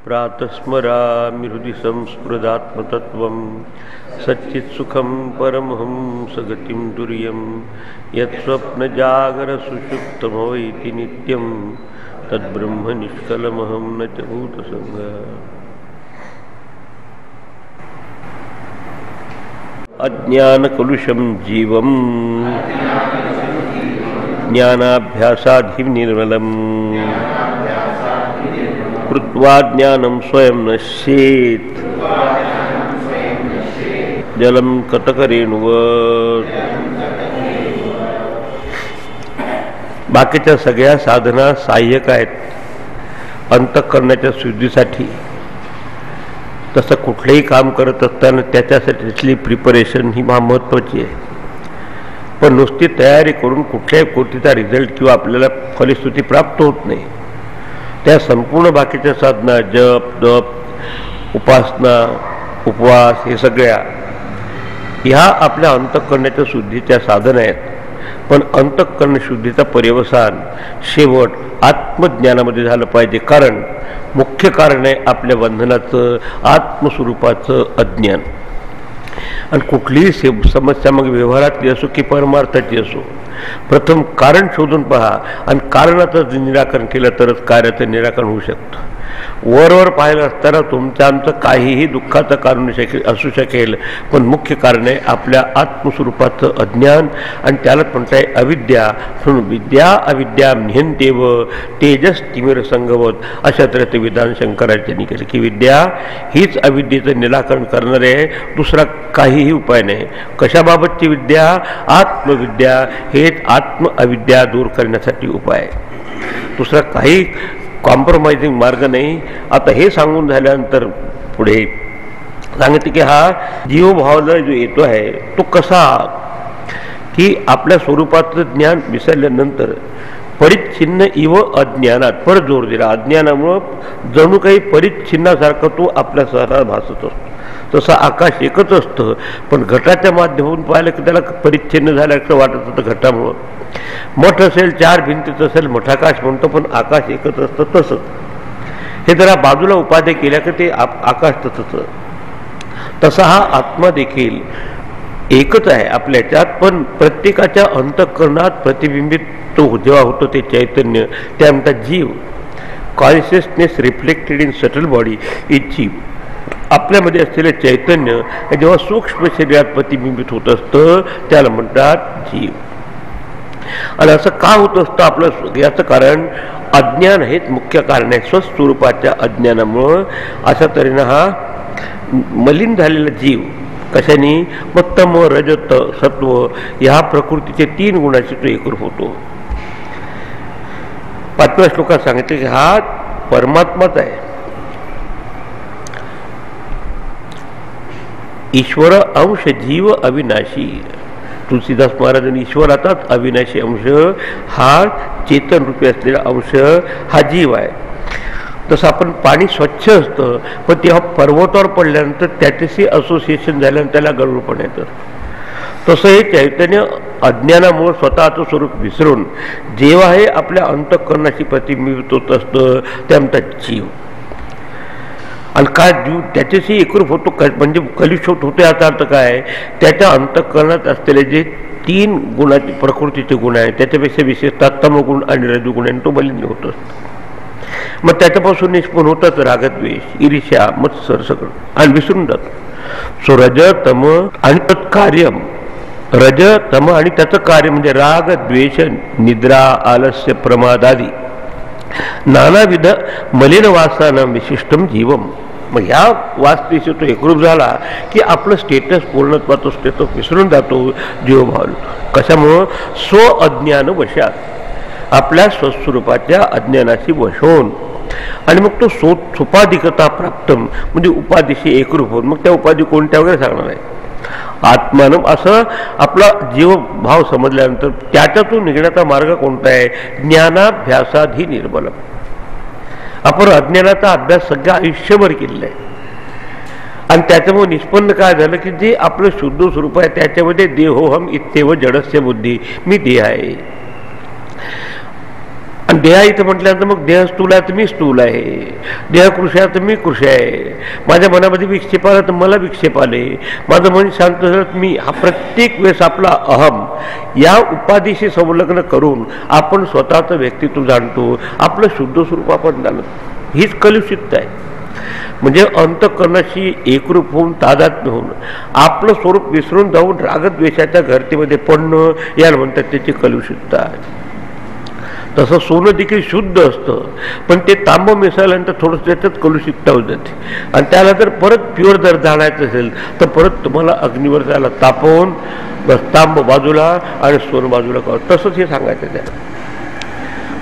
प्रातस्मरामि हृदि संस्पृदात्मतत्त्वं सच्चित्सुखं परमहंसगतिं तुर्यं यत्स्वप्नजागरसुषुप्तमवैति नित्यं तद्ब्रह्म निष्कलमहं न च भूतसंगः। अज्ञानकलुषं जीवं ज्ञानाभ्यासाधिनिर्मलम् कृत्वा ज्ञानं स्वयं नश्येत् जलं कटकरेणुवत्। बाकीच्या सगळ्या साधना सहाय्यक आहेत अंतःकरणाच्या शुद्धीसाठी. तसं कुठलेही काम करत असताना त्याच्यासाठीची प्रिपरेशन ही महत्त्वाची आहे. पण नुसती तयारी करून कुठल्याही गोष्टीचा रिझल्ट किंवा आपल्याला फलश्रुती प्राप्त होत नाही. त्या संपूर्ण बाकीच्या साधना जप तप उपासना उपवास हे सगळ्या ह्या आपल्या अंतःकरणाच्या शुद्धीच्या साधना आहेत. पण अंतःकरण शुद्धीचा पर्यवसान शेवट आत्मज्ञानामध्ये झालं पाहिजे. कारण मुख्य कारण आहे आपल्या बंधनाचं आत्मस्वरूपाचं अज्ञान. आणि कुठलीही समस्या मग व्यवहारातली असो की परमार्थाची असो प्रथम कारण शोधून पहा आणि कारणाचं निराकरण केलं तरच कार्याचं निराकरण होऊ शकतं. वरवर पाहिलं असताना तुमचं आमचं काहीही दुःखाचं कारण असू शकेल पण मुख्य कारण आहे आपल्या आत्मस्वरूपाचं अज्ञान आणि त्यालाच म्हणताय अविद्या. म्हणून विद्या अविद्या निहंतेव तेजस तिमिर संगवत अशा तऱ्हेचं विधान शंकराचार्यांनी केलं की विद्या हीच अविद्येचं निराकरण करणारे आहे. दुसरा काहीही उपाय नाही. कशाबाबतची विद्या? आत्मविद्या हेच आत्म अविद्या दूर करण्यासाठी उपाय. दुसरा काही कॉम्प्रोमाइजिंग मार्ग नाही. आता हे सांगून झाल्यानंतर पुढे सांगितले की हा जीवभावाला जो येतो आहे तो कसा की आपल्या स्वरूपाचं ज्ञान विसरल्यानंतर परिच्छिन्न इव अज्ञानात परत जोर दिला. अज्ञानामुळं जणू काही परिच्छिन्नासारखं तो आपल्या स्वतः भासत असतो. तसं आकाश एकच असतं पण घटाच्या माध्यमातून पाहिलं की त्याला परिच्छिन्न झाल्याचं वाटत होतं घटामुळं. मठ असेल चार भिंतीत असेल मठाकाश म्हणतो पण आकाश एकच असतं. तसंच हे जरा बाजूला उपाध्याय केल्या की ते आकाश तसंच. तसा हा आत्मा देखील एकच आहे आपल्या ह्याच्यात पण प्रत्येकाच्या अंतःकरणात प्रतिबिंबित तो जेव्हा होतो ते चैतन्य त्या म्हणतात जीव. Consciousness reflected in subtle body is जीव. आपल्यामध्ये असलेले चैतन्य हे जेव्हा सूक्ष्म शरीरात प्रतिबिंबित होत असतं त्याला म्हणतात जीव. आणि असं का होत असतं आपलं याचं कारण अज्ञान हेच मुख्य कारण आहे. स्वस्वरूपाच्या अज्ञानामुळं अशा तऱ्हेनं हा मलिन झालेला जीव कशाने मग तम रजत सत्व ह्या प्रकृतीचे 3 गुणांशी तो एकरूप होतो. 5व्या श्लोकात सांगितले की हा परमात्माच आहे. ईश्वर अंश जीव अविनाशी. तुलसीदास महाराजांनी ईश्वराचाच अविनाशी अंश हा चेतन रूपी असलेला अंश हा जीव आहे. तसं आपण पाणी स्वच्छ असतं पण तेव्हा पर्वतावर पडल्यानंतर त्याच्याशी असोसिएशन झाल्यानंतर त्याला गळूपण येतं. तसं हे चैतन्य अज्ञानामुळे स्वतःचं स्वरूप विसरून जेव्हा हे आपल्या अंतःकरणाशी प्रतिबिंबित होत असतं त्या म्हणतात जीव. आणि काय जीव त्याच्याशी एकरूप होतो म्हणजे कलुषित होतो याचा अर्थ काय त्याच्या अंतःकरणात असलेले जे 3 गुणाचे प्रकृतीचे गुण आहेत त्याच्यापेक्षा विशेषतः तमगुण आणि रजोगुण आणि तो मलिन होत असतो. मग त्याच्यापासून निष्पन्न होतात रागद्वेष ईर्ष्या मत्सर सगळं आणि विसरून जातो. सो रज तम आणि तत्कार्यम रज तम आणि त्याचं कार्य म्हणजे राग द्वेष निद्रा आलस्य प्रमाद आदी नानाविध मलिन वासना विशिष्टम जीवम. मग ह्या वासनेशी तो एकरूप झाला की आपलं स्टेटस पूर्णत्वाचं स्टेटस विसरून जातो जीवभाव. कशामुळं स्व अज्ञान वशात आपल्या स्वस्वरूपाच्या अज्ञानाशी वशवून आणि मग तो सुपाधिकता प्राप्त म्हणजे उपाधीशी एकरूप होऊन मग त्या उपाधी कोणत्या वगैरे सांगणार आहे. आत्मानं असं आपला जीवभाव समजल्यानंतर त्याच्यातून निघण्याचा मार्ग कोणता आहे ज्ञानाभ्यासाधी निर्मल. आपण अज्ञानाचा अभ्यास सगळं आयुष्यभर केलेला आहे आणि त्याच्यामुळे निष्पन्न काय झालं की जे आपलं शुद्ध स्वरूप आहे त्याच्यामध्ये देहोहम इत्येव जडस्य बुद्धी मी देह आहे. आणि देहा इथं म्हटल्यानंतर मग देह स्थूल आहे तर मी स्थूल आहे, देह कृष आहे तर मी कृष आहे, माझ्या मनामध्ये विक्षेप आला तर मला विक्षेप आले, माझं मन शांत झालं तर मी, हा प्रत्येक वेळेस आपला अहम या उपाधीशी संलग्न करून आपण स्वतःचं व्यक्तित्व जाणतो, आपलं शुद्ध स्वरूप आपण जाणतो. हीच कलुषितता आहे. म्हणजे अंतःकरणाशी एकरूप होऊन तादात्म्य होऊन आपलं स्वरूप विसरून जाऊन रागद्वेषाच्या घरतीमध्ये पडणं, याला म्हणतात त्याची कलुषितता आहे. तसं सोनं देखील शुद्ध असतं, पण ते तांब मिसळल्यानंतर थोडंसं त्याच्यात कलुषितता होत जाते, आणि त्याला जर परत प्युअर जर जाणायचं असेल तर परत तुम्हाला अग्नीवर त्याला तापवून बस तांब बाजूला आणि सोनं बाजूला कर. तसंच हे सांगायचं त्याला.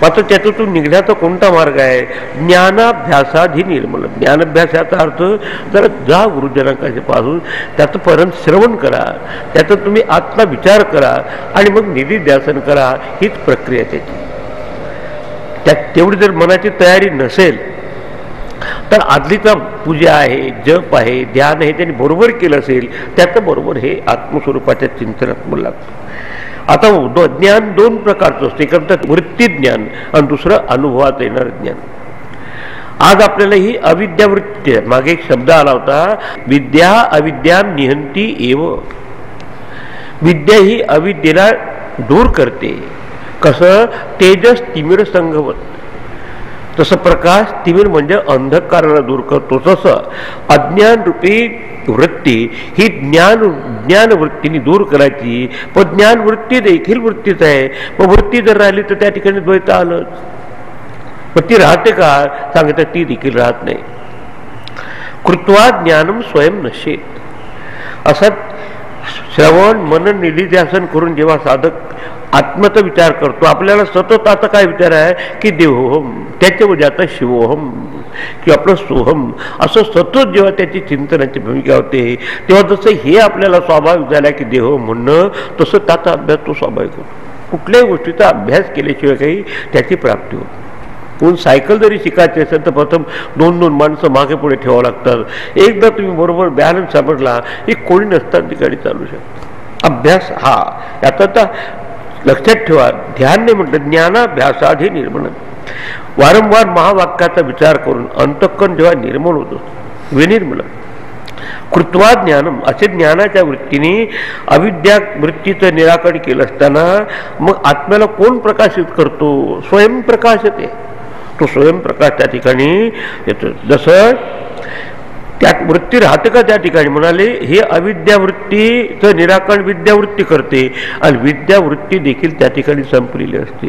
मात्र त्याच्यातून निघण्याचा कोणता मार्ग आहे? ज्ञानाभ्यासाधी निर्मल. ज्ञानाभ्यासाचा अर्थ जरा जा गुरुजनांच्या पासून त्याचं परत श्रवण करा, त्याचा तुम्ही आत्मा विचार करा आणि मग निधिध्यासन करा. हीच प्रक्रिया त्याची. त्यात तेवढी जर मनाची तयारी नसेल तर आदलीचा पूजा आहे, जप आहे, ध्यान आहे, त्यांनी बरोबर केलं असेल त्याचं बरोबर हे आत्मस्वरूपाच्या चिंतनात मला लागतं. आता ज्ञान दोन प्रकारचं असतं. एक म्हणतात वृत्ती ज्ञान आणि दुसरं अनुभवात येणारं ज्ञान. आज आपल्याला ही अविद्यावृत्ती आहे. मागे एक शब्द आला होता, विद्या अविद्या निहंती एव. विद्या ही अविद्येला दूर करते. कसं? तेजस तिमिर संघवत. तसं प्रकाश तिमिर म्हणजे अंधकाराला दूर करतो. तसं अज्ञान रूपी वृत्ती ही ज्ञानवृत्तीने दूर करायची. पण ज्ञानवृत्ती देखील वृत्तीच आहे. मग वृत्ती जर राहिली तर त्या ठिकाणी द्वैत आलंच. मग ती राहते का? सांगतात ती देखील राहत नाही. कृत्वा ज्ञानम स्वयं नशेत. असं श्रवण मनन निधिध्यासन करून जेव्हा साधक आत्म्याचा विचार करतो, आपल्याला सतत आता काय विचार आहे की देवोहम, त्याच्यामध्ये आता शिवोहम किंवा आपलं सोहम, असं सतत जेव्हा त्याची चिंतनाची भूमिका होते तेव्हा जसं हे आपल्याला स्वाभाविक झालं की देह म्हणणं, तसं त्याचा अभ्यास तो स्वाभाविक होतो. कुठल्याही गोष्टीचा अभ्यास केल्याशिवाय काही त्याची प्राप्ती होत. कोण सायकल जरी शिकायची असेल तर प्रथम 2-2 माणसं मागे पुढे ठेवावं लागतात. एकदा तुम्ही बरोबर बॅलन्स सापडला की कोणी नसताना ती गाडी चालू शकते. अभ्यास हा आता तर लक्षात ठेवा. ध्यान नाही म्हटलं, ज्ञानाभ्यासाधी निर्मळ. वारंवार महावाक्याचा विचार करून अंतःकरण जेव्हा निर्मळ होतो, विनिर्मळ. कृत्वा ज्ञानम, असे ज्ञानाच्या वृत्तीने अविद्या वृत्तीचं निराकरण केलं असताना मग आत्म्याला कोण प्रकाशित करतो? स्वयंप्रकाश येते. तो स्वयंप्रकाश त्या ठिकाणी येतो. जसं त्यात वृत्ती राहते का त्या ठिकाणी? म्हणाले हे अविद्यावृत्तीचं निराकरण विद्यावृत्ती करते आणि विद्यावृत्ती देखील त्या ठिकाणी संपलेली असते.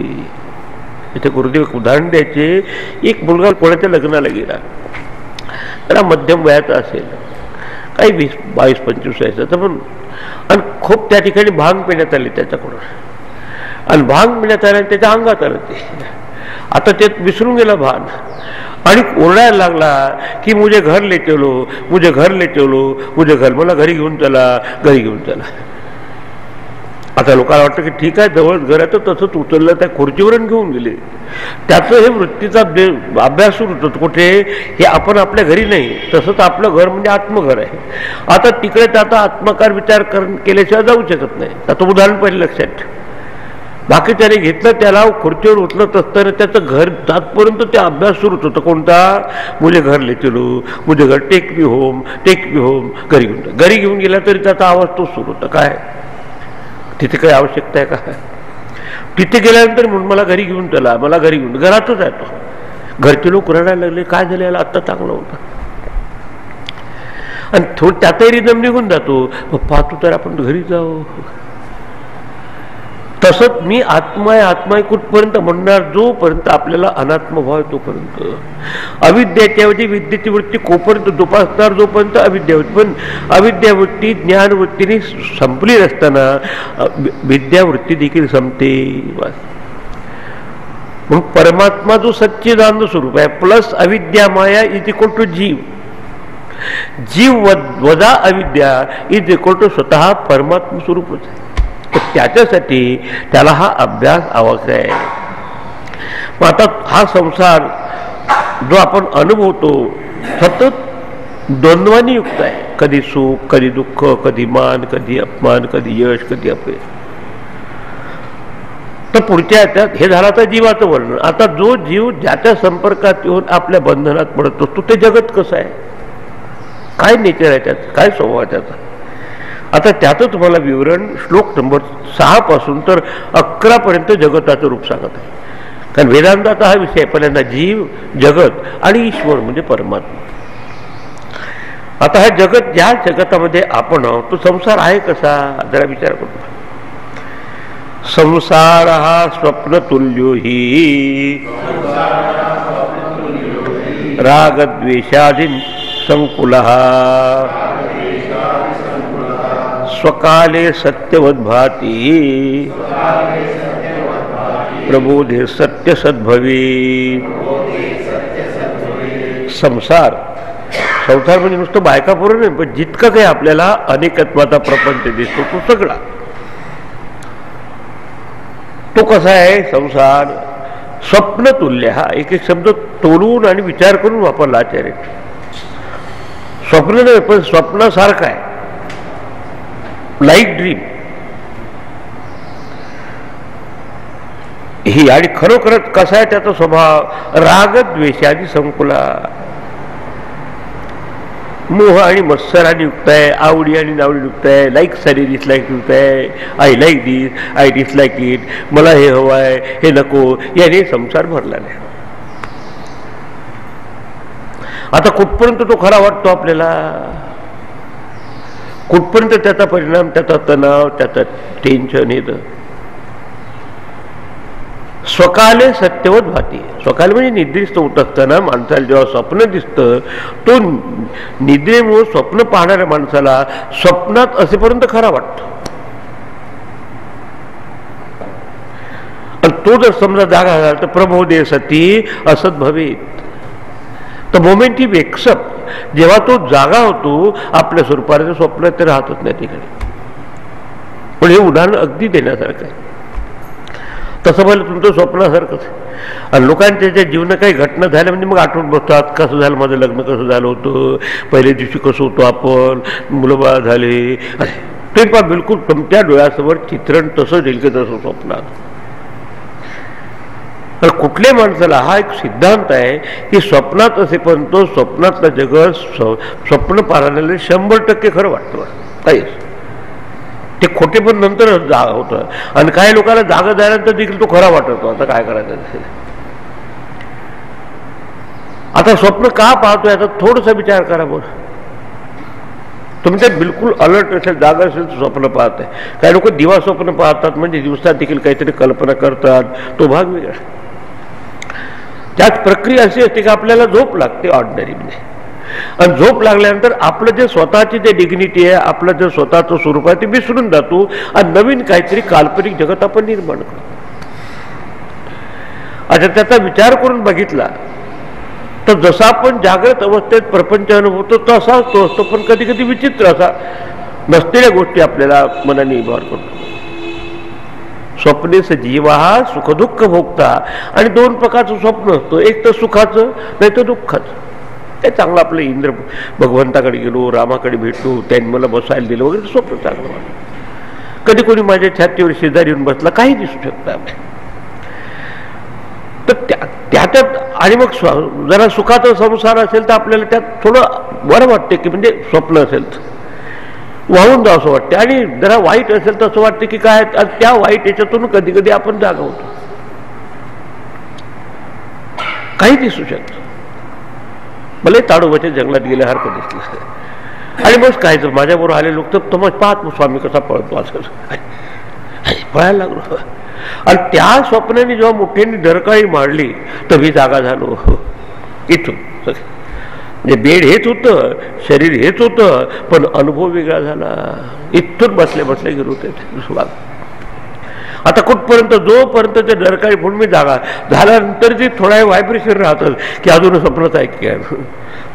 इथे गुरुदेव एक उदाहरण द्यायचे. एक मुलगा कोणाच्या लग्नाला गेला, त्याला मध्यम वयाचा असेल, काही 22-25 वयाचा पण, आणि खूप त्या ठिकाणी भांग पिण्यात आली त्याच्याकडून, आणि भांग पिण्यात आले आणि त्याच्या अंगात आलं ते. आता ते विसरून गेला भान आणि ओरडायला लागला की मुझे घर ले चलो, मुझे घर ले चलो, मुझे घर, मला घरी घेऊन चला, घरी घेऊन चला. आता लोकांना वाटतं की ठीक आहे जवळच घर आहे, तर तसंच उचललं त्या खुर्चीवरून घेऊन गेले. त्याचं हे वृत्तीचा अभ्यास सुरू होतो. कुठे? हे आपण आपल्या घरी नाही, तसंच आपलं घर म्हणजे आत्मघर आहे. आता तिकडे त्याचा आत्मकार विचार केल्याशिवाय जाऊ शकत नाही. त्याचं उदाहरण पहिले लक्षात ठेव. बाकी त्याने घेतलं, त्याला खुर्चीवर उचलत असताना त्याचं घर जातपर्यंत ते अभ्यास सुरूच होतं. कोणता? मुझे घर ले चलो, मुझे घर, take me home, take me home. घरी घेऊन, घरी घेऊन गेला तरी त्याचा आवाज तो सुरू होता. काय तिथे काही आवश्यकता आहे का? तिथे गेल्यानंतर म्हणून मला घरी घेऊन चला, मला घरी घेऊन, घरातच आहे तो. घरचे लोक रडायला लागले, काय झालं याला, आत्ता चांगलं होतं. आणि थोडं त्याचाही रिदम निघून जातो. मग पाहतो तर आपण घरी जाऊ. तसंच मी आत्मा आहे, आत्मा आहे कुठपर्यंत म्हणणार? जोपर्यंत आपल्याला अनात्मभाव आहे तोपर्यंत. अविद्याच्याऐवजी विद्येची वृत्ती कोपर्यंत जोपासणार, जोपर्यंत अविद्यावृत्ती. पण अविद्यावृत्ती ज्ञानवृत्तीने संपली असताना विद्यावृत्ती देखील संपते. मग परमात्मा जो सच्चिदानंद स्वरूप आहे प्लस अविद्या माया इज इक्वल टू जीव. जीव वजा अविद्या इज इक्वल टू स्वतः परमात्मा स्वरूपच आहे. त्याच्यासाठी त्याला हा अभ्यास आवश्यक आहे. मग आता हा संसार जो आपण अनुभवतो सतत द्वंद्वानी युक्त आहे. कधी सुख, कधी दुःख, कधी मान, कधी अपमान, कधी यश, कधी अपयश. तर पुढच्या ह्याच्यात हे झालं तर जीवाचं वर्णन. आता जो जीव ज्याच्या संपर्कात येऊन आपल्या बंधनात पडत असतो ते जगत कसं आहे, काय नेचर आहे त्याचं, काय स्वभाव आहे त्याचा. आता त्याचं तुम्हाला विवरण श्लोक नंबर 6 पासून तर 11 पर्यंत जगताचं रूप सांगत आहे. कारण वेदांताचा हा विषय पहिल्यांदा जीव, जगत आणि ईश्वर म्हणजे परमात्मा. आता हा जगत, ज्या जगतामध्ये आपण आहोत तो संसार आहे कसा, जरा विचार करतो. संसार हा स्वप्नतुल्यो हि रागद्वेषादि संकुलः स्वकाले सत्यवद्भाति प्रबोधे सत्य सद्भवी. संसार म्हणजे नुसतं बायका पुरं नाही, पण जितकं काही आपल्याला अनेकत्वाचा प्रपंच दिसतो तो सगळा, तो कसा आहे संसार. स्वप्नतुल्य हा एक एक शब्द तोलून आणि विचार करून वापरला आचार्य. स्वप्न नाही पण स्वप्नासारखं आहे, लाईक ड्रीम ही. आणि खरोखरच कसा आहे त्याचा स्वभाव, रागद्वेषादी संकुला, मोह आणि मत्सराने युक्त आहे, आवडी आणि नावडी युक्त आहे, लाईक्स आणि डिसलाईक युक्त आहे. I like this, I dislike it, मला हे हवं आहे, हे नको, याने संसार भरला नाही. आता कुठपर्यंत तो खरा वाटतो आपल्याला, कुठपर्यंत त्याचा परिणाम, त्याचा तणाव, त्याचं टेन्शन येतं. स्वकाले सत्यवत भाती. स्वकाल म्हणजे निद्रिस्त होत असताना माणसाला जेव्हा स्वप्न दिसतं, तो निद्रेमुळे स्वप्न पाहणाऱ्या माणसाला स्वप्नात असेपर्यंत खरा वाटतो. आणि तो जर समजा जागा झाला तर प्रबोधे सती असत भवेत. तर मोमेंट ही वेक्सअप, जेव्हा तो जागा होतो आपल्या स्वरूपाने, स्वप्नात ते राहतच नाही तिकडे. पण हे उदाहरण अगदी देण्यासारखं आहे. तसं भलं तुमचं स्वप्नासारखंच. आणि लोकांच्या जीवनात काही घटना झाल्या म्हणजे मग आठवण बसतात, कसं झालं माझं लग्न, कसं झालं होतं, पहिल्या दिवशी कसं होतो आपण, मुलं बाळ झाले, ते पण बिलकुल तुमच्या डोळ्यासमोर चित्रण तसं येईल की तसं स्वप्नात. तर कुठल्या माणसाला हा एक सिद्धांत आहे की स्वप्नात असेपर्यंत स्वप्नातलं जगत स्वप्न पाहणाऱ्याला 100% खरं वाटतं. काहीच ते खोटे पण नंतर जागा होतं. आणि काही लोकांना जागा झाल्यानंतर देखील तो खरा वाटतो. आता काय करायचं. आता स्वप्न का पाहतोय याचा थोडासा विचार करा. बरं तुमच्या बिलकुल अलर्ट असेल, जागा असेल तर स्वप्न पाहत आहे. काही लोक दिवा स्वप्न पाहतात, म्हणजे दिवसात देखील काहीतरी कल्पना करतात, तो भाग वेगळा. त्याच प्रक्रिया अशी असते की आपल्याला झोप लागते ऑर्डिनरी मध्ये. आणि झोप लागल्यानंतर आपलं जे स्वतःची जे डिग्निटी आहे, आपलं जे स्वतःचं स्वरूप आहे ते विसरून जातो आणि नवीन काहीतरी काल्पनिक जगत आपण निर्माण करतो. आता त्याचा विचार करून बघितला तर जसा आपण जागृत अवस्थेत प्रपंच अनुभवतो तसाच तो असतो, पण कधी कधी विचित्र असा नसलेल्या गोष्टी आपल्याला मनाने व्यवहार करतो. स्वप्नेस जीवा हा सुखदुःख भोगता. आणि 2 प्रकारचं स्वप्न असतं, एक तर सुखाचं नाही तर दुःखाचं. ते चांगलं आपलं इंद्र भगवंताकडे गेलो, रामाकडे भेटलो, त्यांनी मला बसायला दिलं वगैरे स्वप्न चांगलं वाटलं. कधी कोणी माझ्या छातीवर शेजारी येऊन बसला, काही दिसू शकतं. तर त्याच्यात आणि मग जरा सुखाचा संसार असेल तर आपल्याला त्यात थोडं बरं वाटते की म्हणजे स्वप्न असेल तर वाहून जावं असं वाटते. आणि जरा वाईट असेल तर असं वाटतं की काय त्या वाईट याच्यातून कधी कधी आपण जागा होतो. काही दिसू शकतं. मला ताडोबाच्या जंगलात गेल्यासारखं दिसलं. आणि मग काय तर माझ्याबरोबर आले लोक तर मग पाहत स्वामी कसा पळतो असं पळायला लागलो. आणि त्या स्वप्नाने जेव्हा मोठ्याने डरकाळी मारली तर मी जागा झालो. इथून म्हणजे बेड हेच होतं, शरीर हेच होतं, पण अनुभव वेगळा झाला. इथून बसले बसले गेलो ते दुसरा. आता कुठपर्यंत, जोपर्यंत ते डरकाळी फोडून मी जागा झाल्यानंतर जे थोडा व्हायब्रेशन राहतं की अजून स्वप्नच आहे की काय.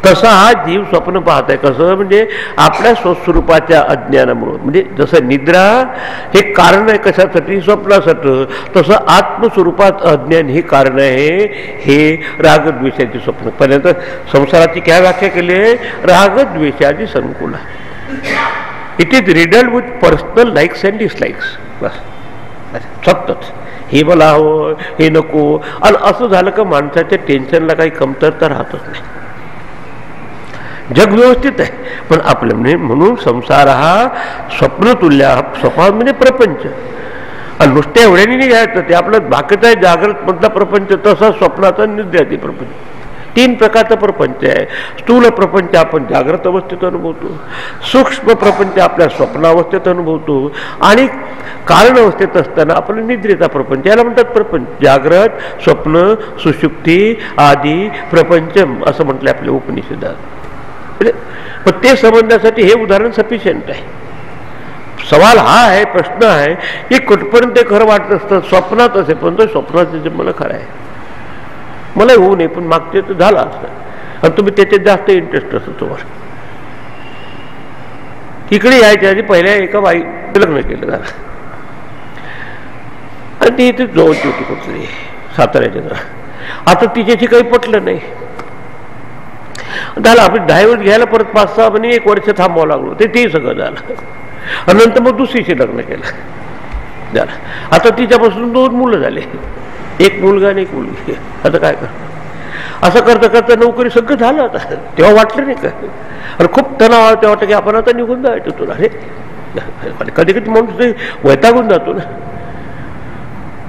तसा हा जीव स्वप्न पाहत आहे. कसं म्हणजे आपल्या स्वस्वरूपाच्या अज्ञानामुळं. म्हणजे जसं निद्रा हे कारण आहे कशासाठी, स्वप्नासाठी, तसं आत्मस्वरूपात अज्ञान हे कारण आहे. हे रागद्वेषाची स्वप्न. पर्यंत संसाराची काय व्याख्या केली आहे, रागद्वेषाची संकुला. It is riddled with personal likes and dislikes. बस सतत हे मला हवं, हे नको. आणि असं झालं का माणसाच्या टेन्शनला काही कमतरता राहतच नाही. जग व्यवस्थित आहे, पण आपल्या म्हणून संसार हा स्वप्नतुल्य, स्वप्न म्हणजे प्रपंच. आणि नुसत्या एवढ्याने नाही घ्यायचं, ते आपलं बाकीचा आहे जागृत मधला प्रपंच, तसा स्वप्नाचा निद्राती प्रपंच. 3 प्रकारचा प्रपंच आहे. स्थूल प्रपंच आपण जागृत अवस्थेत अनुभवतो, सूक्ष्म प्रपंच आपल्या स्वप्नावस्थेत अनुभवतो, आणि कारण अवस्थेत असताना आपलं निद्रेचा प्रपंच, याला म्हणतात प्रपंच. जागृत, स्वप्न, सुषुप्ती आदी प्रपंचम असं म्हटलं आपल्या उपनिषदात. पण ते समजण्यासाठी हे उदाहरण सफिशियंट आहे. सवाल हा आहे, प्रश्न आहे की कुठपर्यंत खरं वाटत असतं. स्वप्नात असे पण तो स्वप्नाचं जे मला खरं आहे, मला होऊ नये पण मागचे तर झालं असतं, आणि तुम्ही त्याच्यात जास्त इंटरेस्ट असतो तुम्हाला. इकडे यायच्या आधी पहिल्या एका बाई लग्न केलं झालं, आणि ती इथे जवळची होती कुठली साताऱ्याच्या जरा. आता तिच्याशी काही पटलं नाही, झालं आपण ड्रायव्हर घ्यायला परत 5-6 महिने 1 वर्ष थांबावं लागलो. ते सगळं झालं, आणि नंतर मग दुसरीशी लग्न केलं झालं. आता तिच्यापासून 2 मुलं झाले, 1 मुलगा आणि 1 मुलगी. आता काय कर, असं करता करता नोकरी सगळं झालं. आता तेव्हा वाटलं नाही का, आणि खूप तणाव आला, तेव्हा वाटतं की आपण आता निघून जायचं तुला. अरे कधी कधी माणूस वैतागून जातो ना.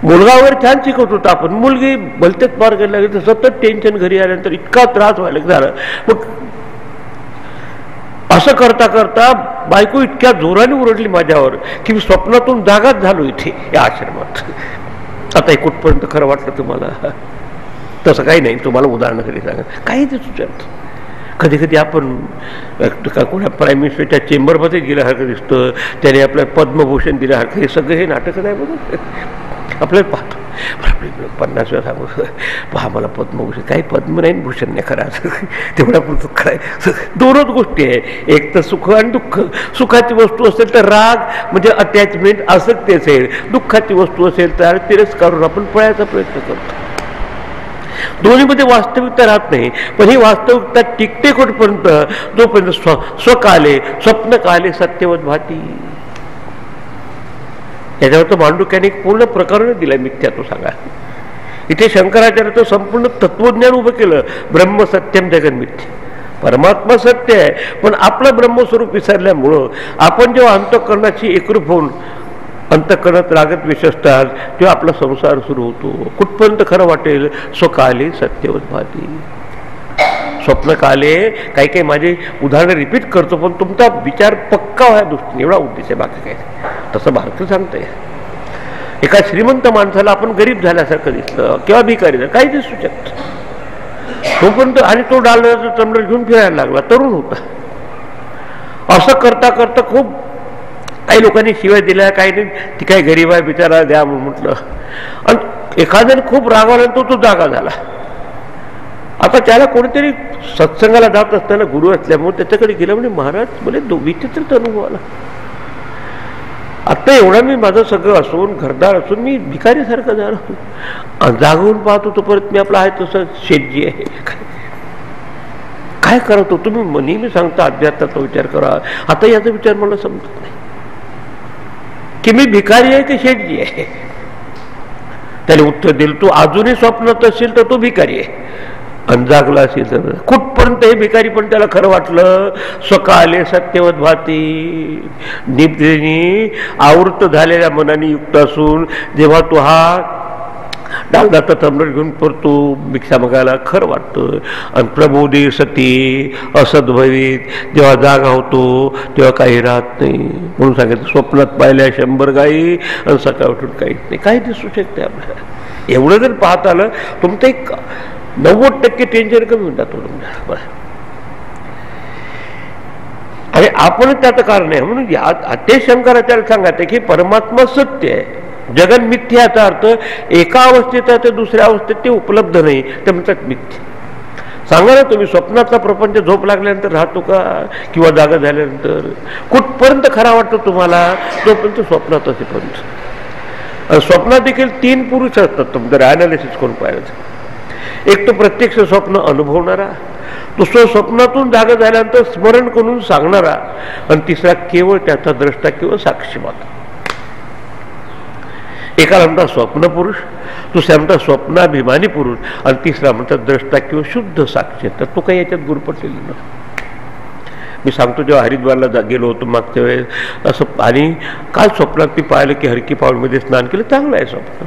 मुलगा वगैरे छान शिकवत होता आपण, मुलगी भलतेच मार्ग लागली, सतत टेन्शन, घरी आल्यानंतर इतका त्रास व्हायला झाला. मग असं करता करता बायको इतक्या जोराने ओरडली माझ्यावर की मी स्वप्नातून जागाच झालो इथे या आश्रमात. आता हे कुठपर्यंत खरं वाटलं तुम्हाला? तसं काही नाही, तुम्हाला उदाहरण तरी सांगा. काही ते सुचत. कधी कधी आपण कोणा प्राईम मिनिस्टरच्या चेंबरमध्ये गेल्यासारखं दिसतं, त्याने आपल्याला पद्मभूषण दिल्यासारखं. हे सगळं हे नाटकच आहे बघा. आपल्याला पाहतो 50 वेळा सांगू, पहा मला पद्मभूषण, काही पद्म नाही भूषण नाही खरं, तेवढा पुरतं खरं. 2च गोष्टी आहे, एक तर सुख आणि दुःख. सुखाची वस्तू असेल तर राग म्हणजे अटॅचमेंट असं तेच आहे, दुःखाची वस्तू असेल तर तिरस्कारून आपण पळायचा प्रयत्न करतो. दोन्हीमध्ये वास्तविकता राहत नाही. पण ही वास्तविकता टिकते कुठपर्यंत? जोपर्यंत स्वकाले स्वप्नकाले सत्यवत भाती. याच्यावर तर मांडुक्याने एक पूर्ण प्रकरण दिलं मिथ्यात्व सांगा. इथे शंकराचार्य संपूर्ण तत्वज्ञान उभं केलं. ब्रह्म सत्यम जगन मिथ्या. परमात्मा सत्य आहे, पण आपलं ब्रह्मस्वरूप विसरल्यामुळं आपण जेव्हा अंतःकरणाची एकरूप होऊन अंतःकरणात रागत द्वेष असतात तेव्हा आपला संसार सुरू होतो. कुठपर्यंत खरं वाटेल? स्वकाले सत्यवत भाती. स्वप्नकाले काही काही माझे उदाहरणं रिपीट करतो, पण तुमचा विचार पक्का व्हायच्या दृष्टीने एवढा उद्देश आहे, बाकी काय. तसं भारत सांगतंय. एका श्रीमंत माणसाला आपण गरीब झाल्यासारखं दिसलं किंवा भिकारी झालं, काही दिसू शकतं तोपर्यंत, आणि तो डालण्याचं टंबलर घेऊन फिरायला लागला, तरुण होता. असं करता करता खूप काही लोकांनी शिवाय दिल्या, काही नाही, ती काही गरीब आहे बिचारा द्या म्हणून म्हटलं. आणि एखाद्याने खूप रागावल्यानंतर तो जागा झाला. आता त्याला कोणीतरी सत्संगाला जात असताना गुरु असल्यामुळे त्याच्याकडे गेला, म्हणजे महाराज मला विचित्रच अनुभव आला. आता एवढा मी माझं सगळं असून घरदार असून मी भिकारीसारखं झालो. जागवून पाहतो तो परत मी आपला आहे तसं शेतजी आहे. काय करतो तुम्ही नेहमी सांगता अध्यात्माचा विचार करा. आता याचा विचार मला समजत नाही की मी भिकारी आहे की शेठजी आहे. त्याने उत्तर दिलं, तू अजूनही स्वप्नात असेल तर तो भिकारी आहे, आणि जागला असेल तर. कुठपर्यंत हे भिकारी पण त्याला खरं वाटलं. स्वकाले सत्यवत भाती. निद्रेने आवृत्त झालेल्या मनाने युक्त असून जेव्हा तो हा डालदाचा तंबलर घेऊन परतो भिक्षा मागायला खरं वाटतं. आणि प्रबोधी सती असद्भवीत जेव्हा जागा होतो तेव्हा काही राहत नाही. म्हणून सांगितलं स्वप्नात पाहिल्या 100 गायी आणि सकाळ उठून काहीच नाही. काही दिसू शकते आपल्याला. एवढं जर पाहत आलं तुमचं एक 90% टेन्शन कमी होऊन जातो तुमच्या. आणि आपण त्याचं कारण आहे. म्हणून ते शंकराचार्य सांगायचं की परमात्मा सत्य आहे, जगन मिथ्या. याचा अर्थ एका अवस्थेत ते दुसऱ्या अवस्थेत ते उपलब्ध नाही, ते म्हणतात मिथ्या. सांगा ना तुम्ही, स्वप्नातला प्रपंच झोप लागल्यानंतर राहतो का किंवा जागा झाल्यानंतर? कुठपर्यंत खरा वाटतो तुम्हाला? तोपर्यंत स्वप्नात असेपर्यंत. स्वप्नात देखील 3 पुरुष असतात तुमचं ॲनालिसिस करून पाहिलं. एक तो प्रत्यक्ष स्वप्न अनुभवणारा, दुसरा स्वप्नातून जागा झाल्यानंतर स्मरण करून सांगणारा, आणि तिसरा केवळ त्याचा द्रष्टा किंवा साक्षीवाद. एकाला म्हणतात स्वप्न पुरुष, दुसऱ्या म्हणतात स्वप्नाभिमानी पुरुष, आणि तिसरा म्हणतात द्रष्टा किंवा शुद्ध साक्षी. तर तो काही याच्यात गुरपटलेला नसतो. मी सांगतो, जेव्हा हरिद्वारला गेलो होतो मागच्या वेळेस असं, आणि काल स्वप्नात मी पाहिलं की हरकी पाऊलमध्ये स्नान केलं, चांगलं आहे स्वप्न.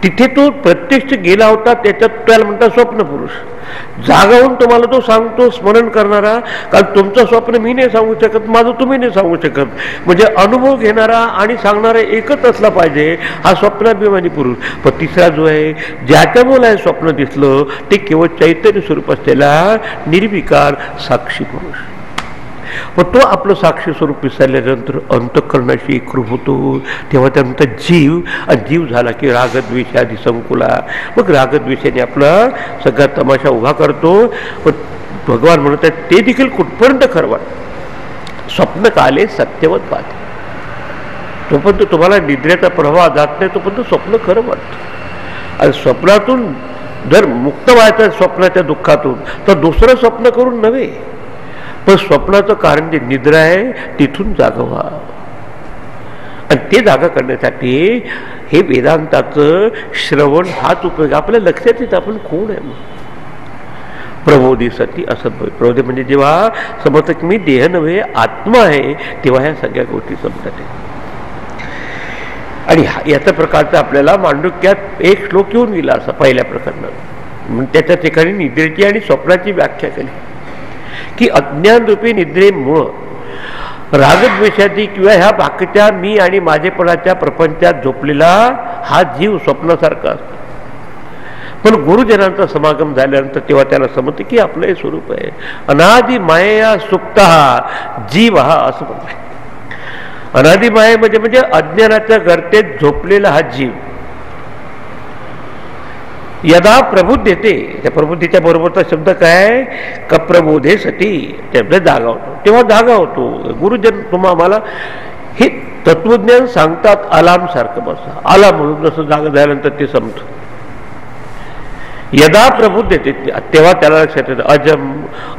तिथे तो प्रत्यक्ष गेला होता, त्याच्यात त्याला म्हणतात स्वप्न पुरुष. जागावून तुम्हाला तो सांगतो, स्मरण करणारा, कारण तुमचं स्वप्न मी नाही सांगू शकत, माझं तुम्ही नाही सांगू शकत, म्हणजे अनुभव घेणारा आणि सांगणारा एकच असला पाहिजे, हा स्वप्नाभिमानी पुरुष. पण तिसरा जो आहे, ज्याच्यामुळे आहे स्वप्न दिसलं, ते केवळ चैतन्य स्वरूप असलेला निर्विकार साक्षी पुरुष. पण तो आपलं साक्षी स्वरूप विसरल्यानंतर अंतःकरणाशी एकरूप होतो. तेव्हा त्यानंतर जीव, आणि जीव झाला की रागद्वेषादी संकुला. मग रागद्वेषाने आपला सगळा तमाशा उभा करतो. पण भगवान म्हणत आहेत, ते देखील कुठपर्यंत खरं वाटतं. स्वप्न काले सत्यवत पाहते, तोपर्यंत तुम्हाला निद्रेचा प्रभाव जात नाही, तोपर्यंत स्वप्न खरं वाटतं. आणि स्वप्नातून जर मुक्त व्हायचं स्वप्नाच्या दुःखातून, तर दुसरं स्वप्न करून नव्हे, पण स्वप्नाचं कारण जे निद्रा आहे तिथून जागा व्हा. आणि ते जागा करण्यासाठी हे वेदांताचं श्रवण हाच उपयोग. आपल्या लक्षात येतं आपण कोण आहे. प्रबोधी सती असं प्रबोधी म्हणजे जेव्हा समजतं की मी देह नव्हे आत्मा आहे, तेव्हा ह्या सगळ्या गोष्टी समजतात. आणि याचा प्रकारचं आपल्याला मांडुक्यात एक श्लोक येऊन गेला असा पहिल्या प्रकरणात. म्हणून त्याच्या ठिकाणी निद्रेची आणि स्वप्नाची व्याख्या केली की अज्ञान रूपी निद्रेमुळं रागद्वेषादी किंवा ह्या बाकीच्या मी आणि माझेपणाच्या प्रपंचात झोपलेला हा जीव स्वप्नासारखा असतो. पण गुरुजनांचा समागम झाल्यानंतर तेव्हा त्याला समजते की आपलं हे स्वरूप आहे. अनादि माया सुप्त जीव हा असं म्हणतात. अनादि माये म्हणजे अज्ञानाच्या गर्तेत झोपलेला हा जीव यदा प्रबुद्धते, त्या प्रबुद्धीच्या बरोबरचा शब्द काय, का प्रबोधे सती, त्यामुळे जागा होतो. तेव्हा जागा होतो. गुरुजन आम्हाला हे तत्वज्ञान सांगतात अलार्म सारखं बसा, आला म्हणून जसं जागा झाल्यानंतर ते समजतं. यदा प्रबुद्धते तेव्हा त्याला लक्षात येतं अजम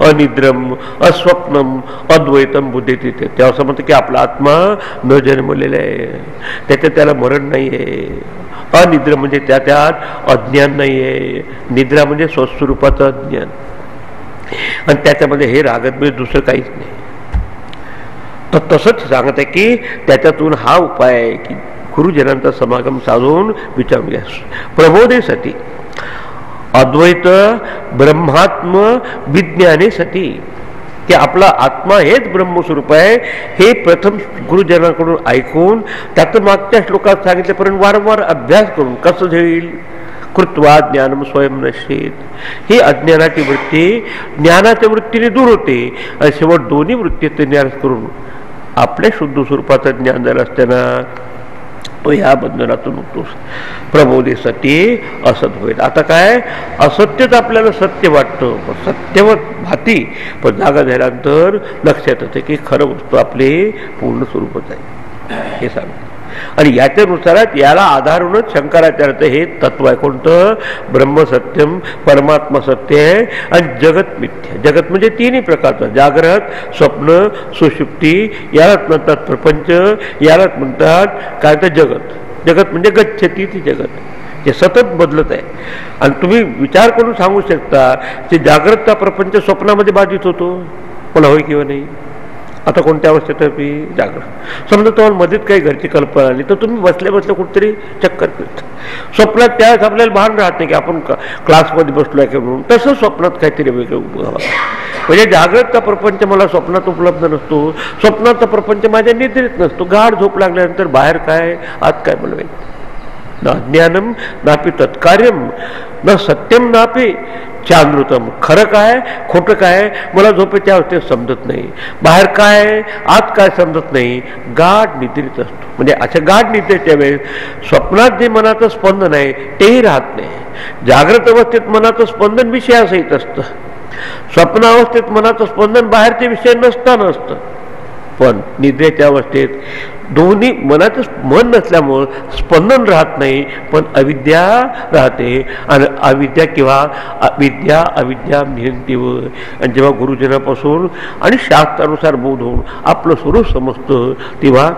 अनिद्रम अस्वप्नम अद्वैतम बुद्धीते. तेव्हा समजतं की आपला आत्मा न जन्मलेला आहे, त्याच्यात त्याला मरण नाही आहे. अनिद्र म्हणजे त्यात अज्ञान नाही आहे. निद्रा म्हणजे स्वस्वरूपाचं अज्ञान, आणि त्याच्यामध्ये हे रागद्वेष दुसरं काहीच नाही. तर तसंच सांगत आहे की त्याच्यातून हा उपाय आहे की गुरुजनांचा समागम साधून विचारून घ्या. प्रबोधे सती अद्वैत ब्रह्मात्म विज्ञाने सती, की आपला आत्मा हेच ब्रह्मस्वरूप आहे हे प्रथम गुरुजनांकडून ऐकून त्याचं मागच्या श्लोकात सांगितल्यापर्यंत वारंवार अभ्यास करून कसं होईल. कृत्वा ज्ञानम स्वयं नश्येत, ही अज्ञानाची वृत्ती ज्ञानाच्या वृत्तीने दूर होते, आणि शेवट दोन्ही वृत्तीचे न्यास करून आपल्या शुद्ध स्वरूपाचं ज्ञान झालं असताना तो ह्या बंधनातून मुक्तो. प्रबोधे सती असत होईल. आता काय, असत्यच आपल्याला सत्य वाटतं, सत्यवत भाती, पण जागा झाल्यानंतर लक्षात येतं की खरं वस्तू आपले पूर्ण स्वरूपच आहे हे सांगतं. आणि याच्यानुसारच याला आधारूनच शंकराचार्याचं हे तत्व आहे. कोणतं, ब्रह्मसत्यम परमात्मा सत्य आहे, आणि जगत मिथ्या. जगत म्हणजे तिन्ही प्रकारचं, जागृत स्वप्न सुषुप्ती, यालाच म्हणतात प्रपंच, यालाच म्हणतात काय तर जगत. जगत म्हणजे गच्छती ती जगत जे सतत बदलत आहे. आणि तुम्ही विचार करून सांगू शकता की जागृतचा प्रपंच स्वप्नामध्ये बाधित होतो, मला होय किंवा नाही. आता कोणत्या अवस्थेत तुम्ही जागृत, समजा तुम्हाला मध्येच काही घरची कल्पना आली तर तुम्ही बसल्या बसल्या कुठेतरी चक्कर फिरता. स्वप्नात त्यावेळेस आपल्याला भान राहत नाही की आपण क्लासमध्ये बसलो आहे की म्हणून. तसं स्वप्नात काहीतरी वेगळं उभं, म्हणजे जागृतचा प्रपंच मला स्वप्नात उपलब्ध नसतो, स्वप्नाचा प्रपंच माझ्या निद्रेत नसतो. गाढ झोप लागल्यानंतर बाहेर काय आत काय मला ना ज्ञानम नापी तत्कार्यम न सत्यम नापी चांद्रुतम. खरं काय खोटं काय मला झोपेच्या अवस्थेत समजत नाही, बाहेर काय आत काय समजत नाही. गाढ निद्रेत असतो. म्हणजे अशा गाढ निद्रेच्या वेळेस स्वप्नात जे मनाचं स्पंदन आहे तेही राहत नाही. जागृत अवस्थेत मनाचं स्पंदन विषयासहित असतं, स्वप्नावस्थेत मनाचं स्पंदन बाहेरचे विषय नसताना असतं. पण निद्रेच्या अवस्थेत दोन्ही मनाचं मन नसल्यामुळं स्पंदन राहत नाही, पण अविद्या राहते. आणि अविद्या किंवा विद्या अविद्या नियंतीव. आणि जेव्हा गुरुजनापासून आणि शास्त्रानुसार बोध होऊन आपलं स्वरूप समजतं, तेव्हा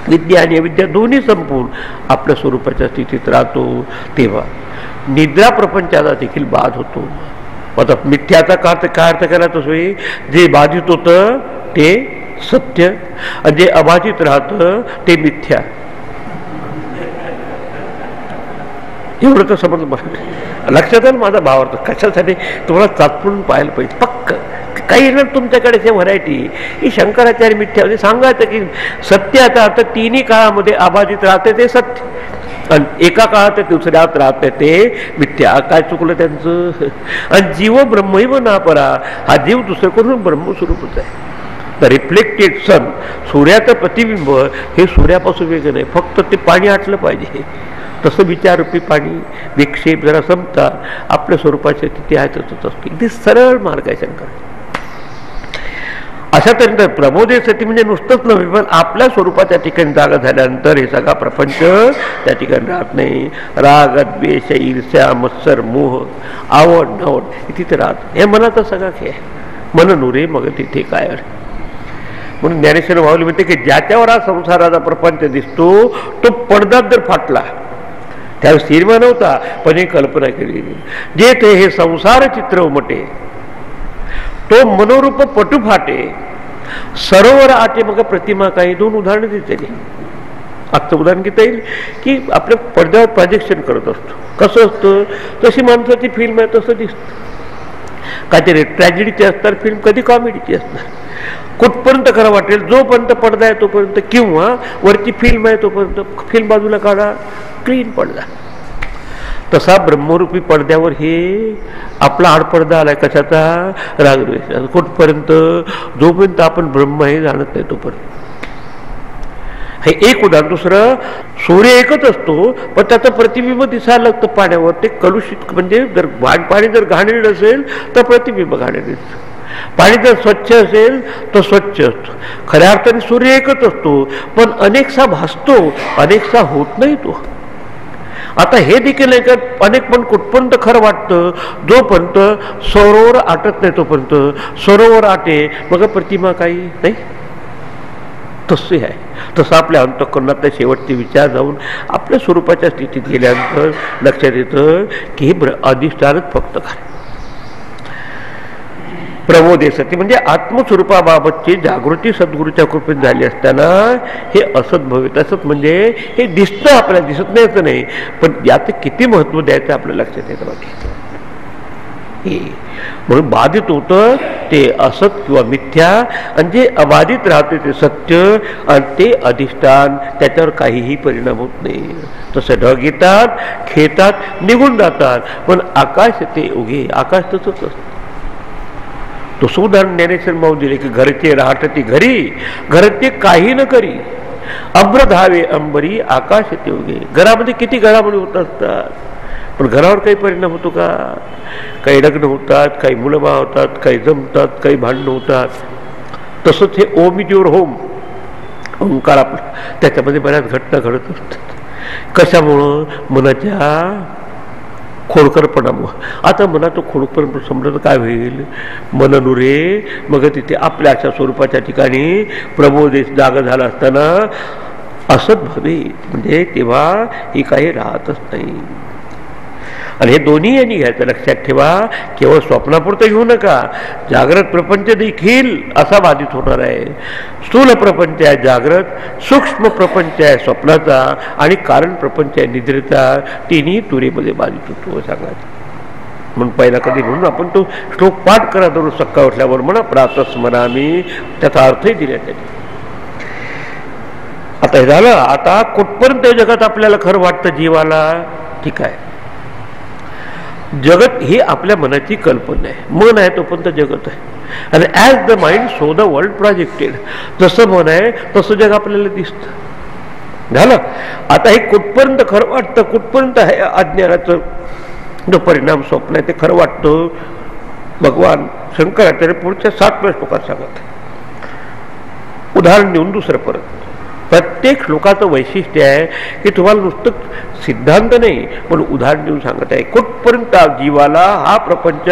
विद्या आणि अविद्या दोन्ही संपून आपल्या स्वरूपाच्या स्थितीत राहतो, तेव्हा निद्रा प्रपंचाला देखील बाध होतो. आता मिथ्याचा काय अर्थ केला तसो जे बाधित होतं ते सत्य आणि जे अबाधित राहतं ते मिथ्या. एवढं तर समजलं. लक्षात आलं माझा भावार्थ. कशासाठी तुम्हाला चाचपून पाहायला पाहिजे पक्क. काही ना तुमच्याकडे जे व्हरायटी ही शंकराचार्य मिथ्या म्हणजे सांगायचं की सत्याचा अर्थ तिन्ही काळामध्ये अबाधित राहते ते सत्य आणि एका काळात दुसऱ्यात राहते ते मिथ्या. काय चुकलं त्यांचं. आणि जीव ब्रह्मैव नापरा, हा जीव दुसरं करून ब्रह्मस्वरूपच आहे. द रिफ्लेक्टेड सन, सूर्याचं प्रतिबिंब हे सूर्यापासून वेगळं नाही, फक्त ते पाणी आटलं पाहिजे. तसं विचाररूपी पाणी विक्षेप जरा संपता आपल्या स्वरूपाच्या तिथे आहे तसंच असते. अगदी सरळ मार्ग आहे शंकर. अशा तऱ्हेनं प्रबोधेसाठी म्हणजे नुसतंच नव्हे पण आपल्या स्वरूपाच्या ठिकाणी जागा झाल्यानंतर हे सगळा प्रपंच त्या ठिकाणी राहत नाही. राग, द्वेष, ईर्ष्या, मत्सर, मोह, आवड नवड तिथे राहत. हे मनाचा सगळा खेळ. मन नुरे मग तिथे काय. म्हणून ज्ञानेश्वर माऊली म्हणते की ज्याच्यावर हा संसाराचा प्रपंच दिसतो तो पडदा जर फाटला, त्यावेळेस सिनेमा नव्हता पण एक कल्पना केली, जे ते हे संसार चित्र उमटे तो मनोरूप पटू फाटे, सरोवर आटे मग प्रतिमा काही. दोन उदाहरणं देते. आजचं उदाहरण घेता येईल की आपल्या पडद्यावर प्रोजेक्शन करत असतो. कसं असतं, तशी माणसाची फिल्म आहे तसं दिसतं. काहीतरी ट्रॅजेडीची असणार फिल्म, कधी कॉमेडीची असणार. कुठपर्यंत खरं वाटेल, जोपर्यंत पडदा आहे तोपर्यंत, किंवा वरची फिल्म आहे तोपर्यंत फिल्म बाजूला काढा, क्लीन पडदा. तसा ब्रह्मरूपी पडद्यावर हे आपला आडपडदा आलाय. कशाचा? रागद्वेष. कुठपर्यंत? जोपर्यंत आपण ब्रह्म हे जाणत नाही तोपर्यंत. हे एक उदाहरण. दुसरं, सूर्य एकच असतो पण त्याचं प्रतिबिंब दिसायला लागतं पाण्यावर. ते कलुषित म्हणजे जर पाणी जर घाणेरड असेल तर प्रतिबिंब घाणेरड असतं, पाणी जर स्वच्छ असेल तर स्वच्छ असतो. खऱ्या अर्थाने सूर्य एकच असतो पण अनेकसा भासतो, अनेकसा होत नाही तो. आता हे देखील आहे का अनेक पण कुठपर्यंत खरं वाटतं, जोपर्यंत सरोवर आटत नाही तोपर्यंत. सरोवर आटे मग प्रतिमा काही नाही. तसे आहे. तसं आपल्या अंतःकरणातल्या शेवटचे विचार जाऊन आपल्या स्वरूपाच्या स्थितीत गेल्यानंतर लक्षात येतं की हे अधिष्ठानच फक्त खरं. प्रबोधेसाठी म्हणजे आत्मस्वरूपाबाबतची जागृती सद्गुरूच्या कृपेत झाली असताना हे असत भवित. असत म्हणजे हे दिसतं, आपल्याला दिसत नाही असं नाही, पण याचं किती महत्त्व द्यायचं आपल्या लक्षात येतं बाकी. म्हणून बाधित होतं ते असत किंवा मिथ्या, आणि जे अबाधित राहते ते सत्य आणि ते अधिष्ठान, त्याच्यावर काहीही परिणाम होत नाही. तसं ढग येतात, खेतात, निघून जातात, पण आकाश ते उगे. आकाश तसंच असतं. तसं उदाहरण ज्ञानेश्वर माऊ दिले की घरचे राहते घरी, घरचे काही न करी, अभ्र धावे अंबरी, आकाश ते उगे. घरामध्ये किती घडामोडी होत असतात, पण घरावर काही परिणाम होतो का? काही लग्न होतात, काही मुलंबाळ होतात, काही जमतात, काही भांडणं होतात. तसंच हे ओम इज युअर होम, ओंकार आपला, त्याच्यामध्ये बऱ्याच घटना घडत असतात. कशामुळं? मनाच्या खोडकरपणामुळं. आता मनाचं खोडकर समजलं काय होईल? मन नुरे मग तिथे आपल्या अशा स्वरूपाच्या ठिकाणी प्रबोधेश जागा झाला असताना असत भवे, म्हणजे तेव्हा ही काही राहतच नाही. आणि हे दोन्ही यांनी घ्यायचं. लक्षात ठेवा, केवळ स्वप्नापुरतं घेऊ नका. जागृत प्रपंच देखील असा बाधित होणार आहे. स्थूल प्रपंच आहे जागृत, सूक्ष्म प्रपंच आहे स्वप्नाचा, आणि कारण प्रपंच आहे निद्रेचा. तिन्ही तुरेमध्ये बाधित होतो सांगायचं. म्हणून पहिला कधी म्हणून आपण तो श्लोक पाठ करा दररोज सकाळ उठल्यावर म्हणा, प्रातस्मरामी, त्याचा अर्थही दिला त्याने. आता हे झालं. आता कुठपर्यंत जगात आपल्याला खरं वाटतं जीवाला? ठीक आहे, जगत ही आपल्या मनाची कल्पना आहे. मन आहे तोपर्यंत जगत आहे. आणि as the mind so the world projected. जसं मन आहे तसं जग आपल्याला दिसतं. झालं. आता हे कुठपर्यंत खरं वाटतं, कुठपर्यंत आहे अज्ञानाचं जो परिणाम स्वप्न आहे ते खरं वाटतं. भगवान शंकराचार्य पुढच्या 7व्या श्लोकात सांगत. उदाहरण देऊन दुसरं परत. प्रत्येक श्लोकाचं वैशिष्ट्य आहे की तुम्हाला नुसतं सिद्धांत नाही पण उदाहरण देऊन सांगत आहे. कुठपर्यंत जीवाला हा प्रपंच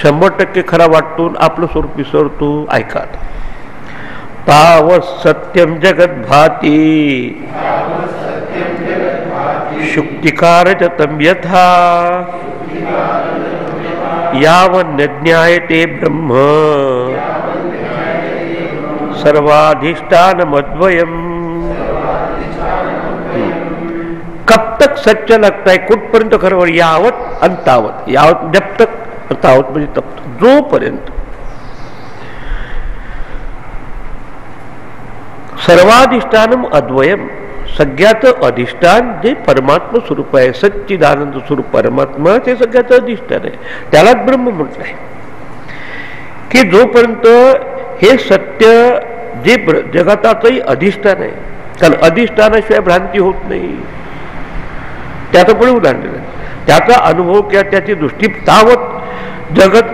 100% खरा वाटतो, आपलं स्वरूप विसरतो. ऐका, तावत् सत्यम जगत भाती शुक्तिकारजतम यथा यावन्न ज्ञायते ब्रह्म सर्वाधिष्ठानमद्वयम्। कब तक सच्चा लगता है, कुठपर्यंत खरं, यावत आणि तावत, यावत जब तक, तावत म्हणजे तब तक, जोपर्यंत सर्वाधिष्ठानम अद्वयम, सगळ्याचं अधिष्ठान जे परमात्मा स्वरूप आहे, सच्चिदानंद स्वरूप परमात्मा, ते सगळ्याचं अधिष्ठान आहे, त्यालाच ब्रह्म म्हटलं आहे. की जोपर्यंत हे सत्य जे जगताचंही अधिष्ठान आहे, कारण अधिष्ठानाशिवाय भ्रांती होत नाही, त्याचं पण उदाहरण दिलं. त्याचा अनुभव किंवा त्याची दृष्टी, तावत जगत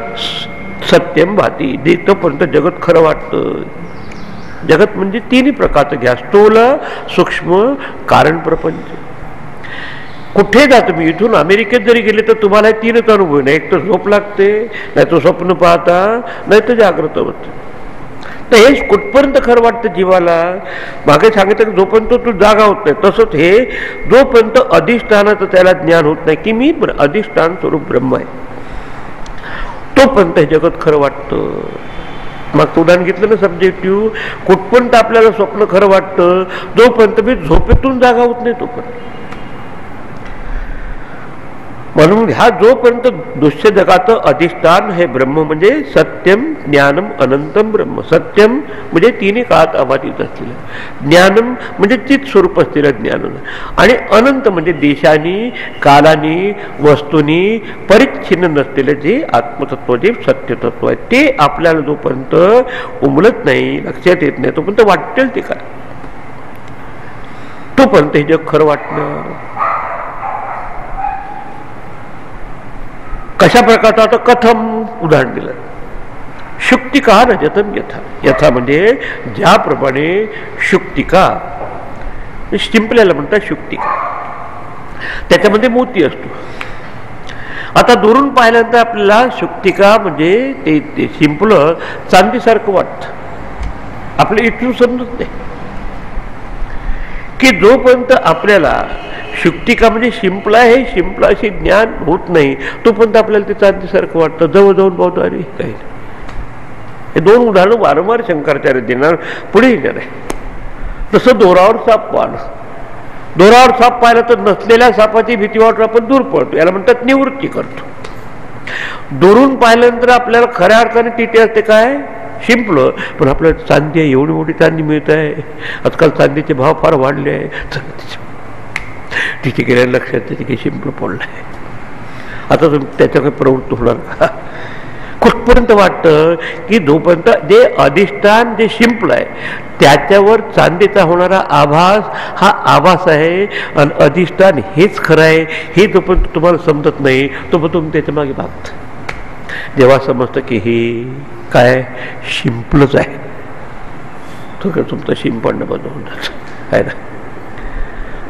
सत्यम भाती, जिथपर्यंत जगत खरं वाटतं. जगत म्हणजे तिन्ही प्रकारचं घ्या, स्थूल सूक्ष्म कारण प्रपंच. कुठे जा तुम्ही, इथून अमेरिकेत जरी गेले तर तुम्हाला तीनच अनुभव नाही, एक तर झोप लागते, नाही तो स्वप्न पाहता, नाही तर जागृत होत. तर हे कुठपर्यंत खरं वाटतं जीवाला, मागे सांगितलं की जोपर्यंत तू जागा होत नाही, तसंच हे जोपर्यंत अधिष्ठानाचं त्याला ज्ञान होत नाही की मी अधिष्ठान स्वरूप ब्रह्म आहे, तोपर्यंत हे जगत खरं वाटतं. मग उदाहरण घेतलं ना सब्जेक्टिव्ह, कुठपर्यंत आपल्याला स्वप्न खरं वाटतं, जोपर्यंत मी झोपेतून जागा होत नाही तोपर्यंत. म्हणून ह्या जोपर्यंत दृश्य जगाचं अधिष्ठान हे ब्रह्म म्हणजे सत्यम ज्ञानम अनंतम ब्रह्म. सत्यम म्हणजे तिन्ही काळात अबाधित असलेलं, ज्ञानम म्हणजे चित स्वरूप असलेलं ज्ञान, आणि अनंत म्हणजे देशानी कालानी वस्तूंनी परिच्छिन्न नसलेलं जे आत्मतत्व, जे सत्यतत्व आहे, ते आपल्याला जोपर्यंत उमलत नाही, लक्षात येत नाही, तोपर्यंत वाटेल ते काय, तोपर्यंत हे जग खरं वाटणं. कशा प्रकारचा, आता कथम उदाहरण दिलं, शुक्तिका रजतम यथा. यथा म्हणजे ज्याप्रमाणे शुक्तिका, शिंपल्याला म्हणतात शुक्तिका, त्याच्यामध्ये मोती असतो. आता दुरून पाहिल्यानंतर आपल्याला शुक्तिका म्हणजे ते शिंपलं चांदीसारखं वाटतं, आपल्या इथून समजत नाही. की जोपर्यंत आपल्याला शुक्तिका म्हणजे शिंपला, हे शिंपलाशी ज्ञान होत नाही, तोपर्यंत आपल्याला ते चांदीसारखं वाटतं. जवळ जाऊन पाहतो अरे काही. हे दोन उदाहरणं वारंवार शंकराचार्य देणार, पुढे येणार आहे. तसं दोरावर साप पाहणं, दोरावर साप पाहिलं तर नसलेल्या सापाची भीती वाटून आपण दूर पळतो, याला म्हणतात निवृत्ती करतो. दुरून पाहिल्यानंतर आपल्याला खऱ्या अर्थाने तिथे असते काय, शिंपलं, पण आपल्याला चांदी आहे, एवढी मोठी चांदी मिळत आहे. आजकाल चांदीचे भाव फार वाढले आहे, तिथे गेल्या लक्षात त्याची काही शिंपलं पडलं आहे. आता तुम्ही त्याच्या काही प्रवृत्त होणार का. कुठपर्यंत वाटतं की जोपर्यंत जे अधिष्ठान जे शिंपलं आहे त्याच्यावर चांदीचा होणारा आभास हा आभास आहे, आणि अधिष्ठान हेच खरं आहे, हे जोपर्यंत तुम्हाला समजत नाही तोपर्यंत तुम्ही त्याच्या मागे भागता. जेव्हा समजतं की हे काय शिंपलंच आहे, तो काय तुमचं शिंपडणं बंद होऊन जातं आहे ना.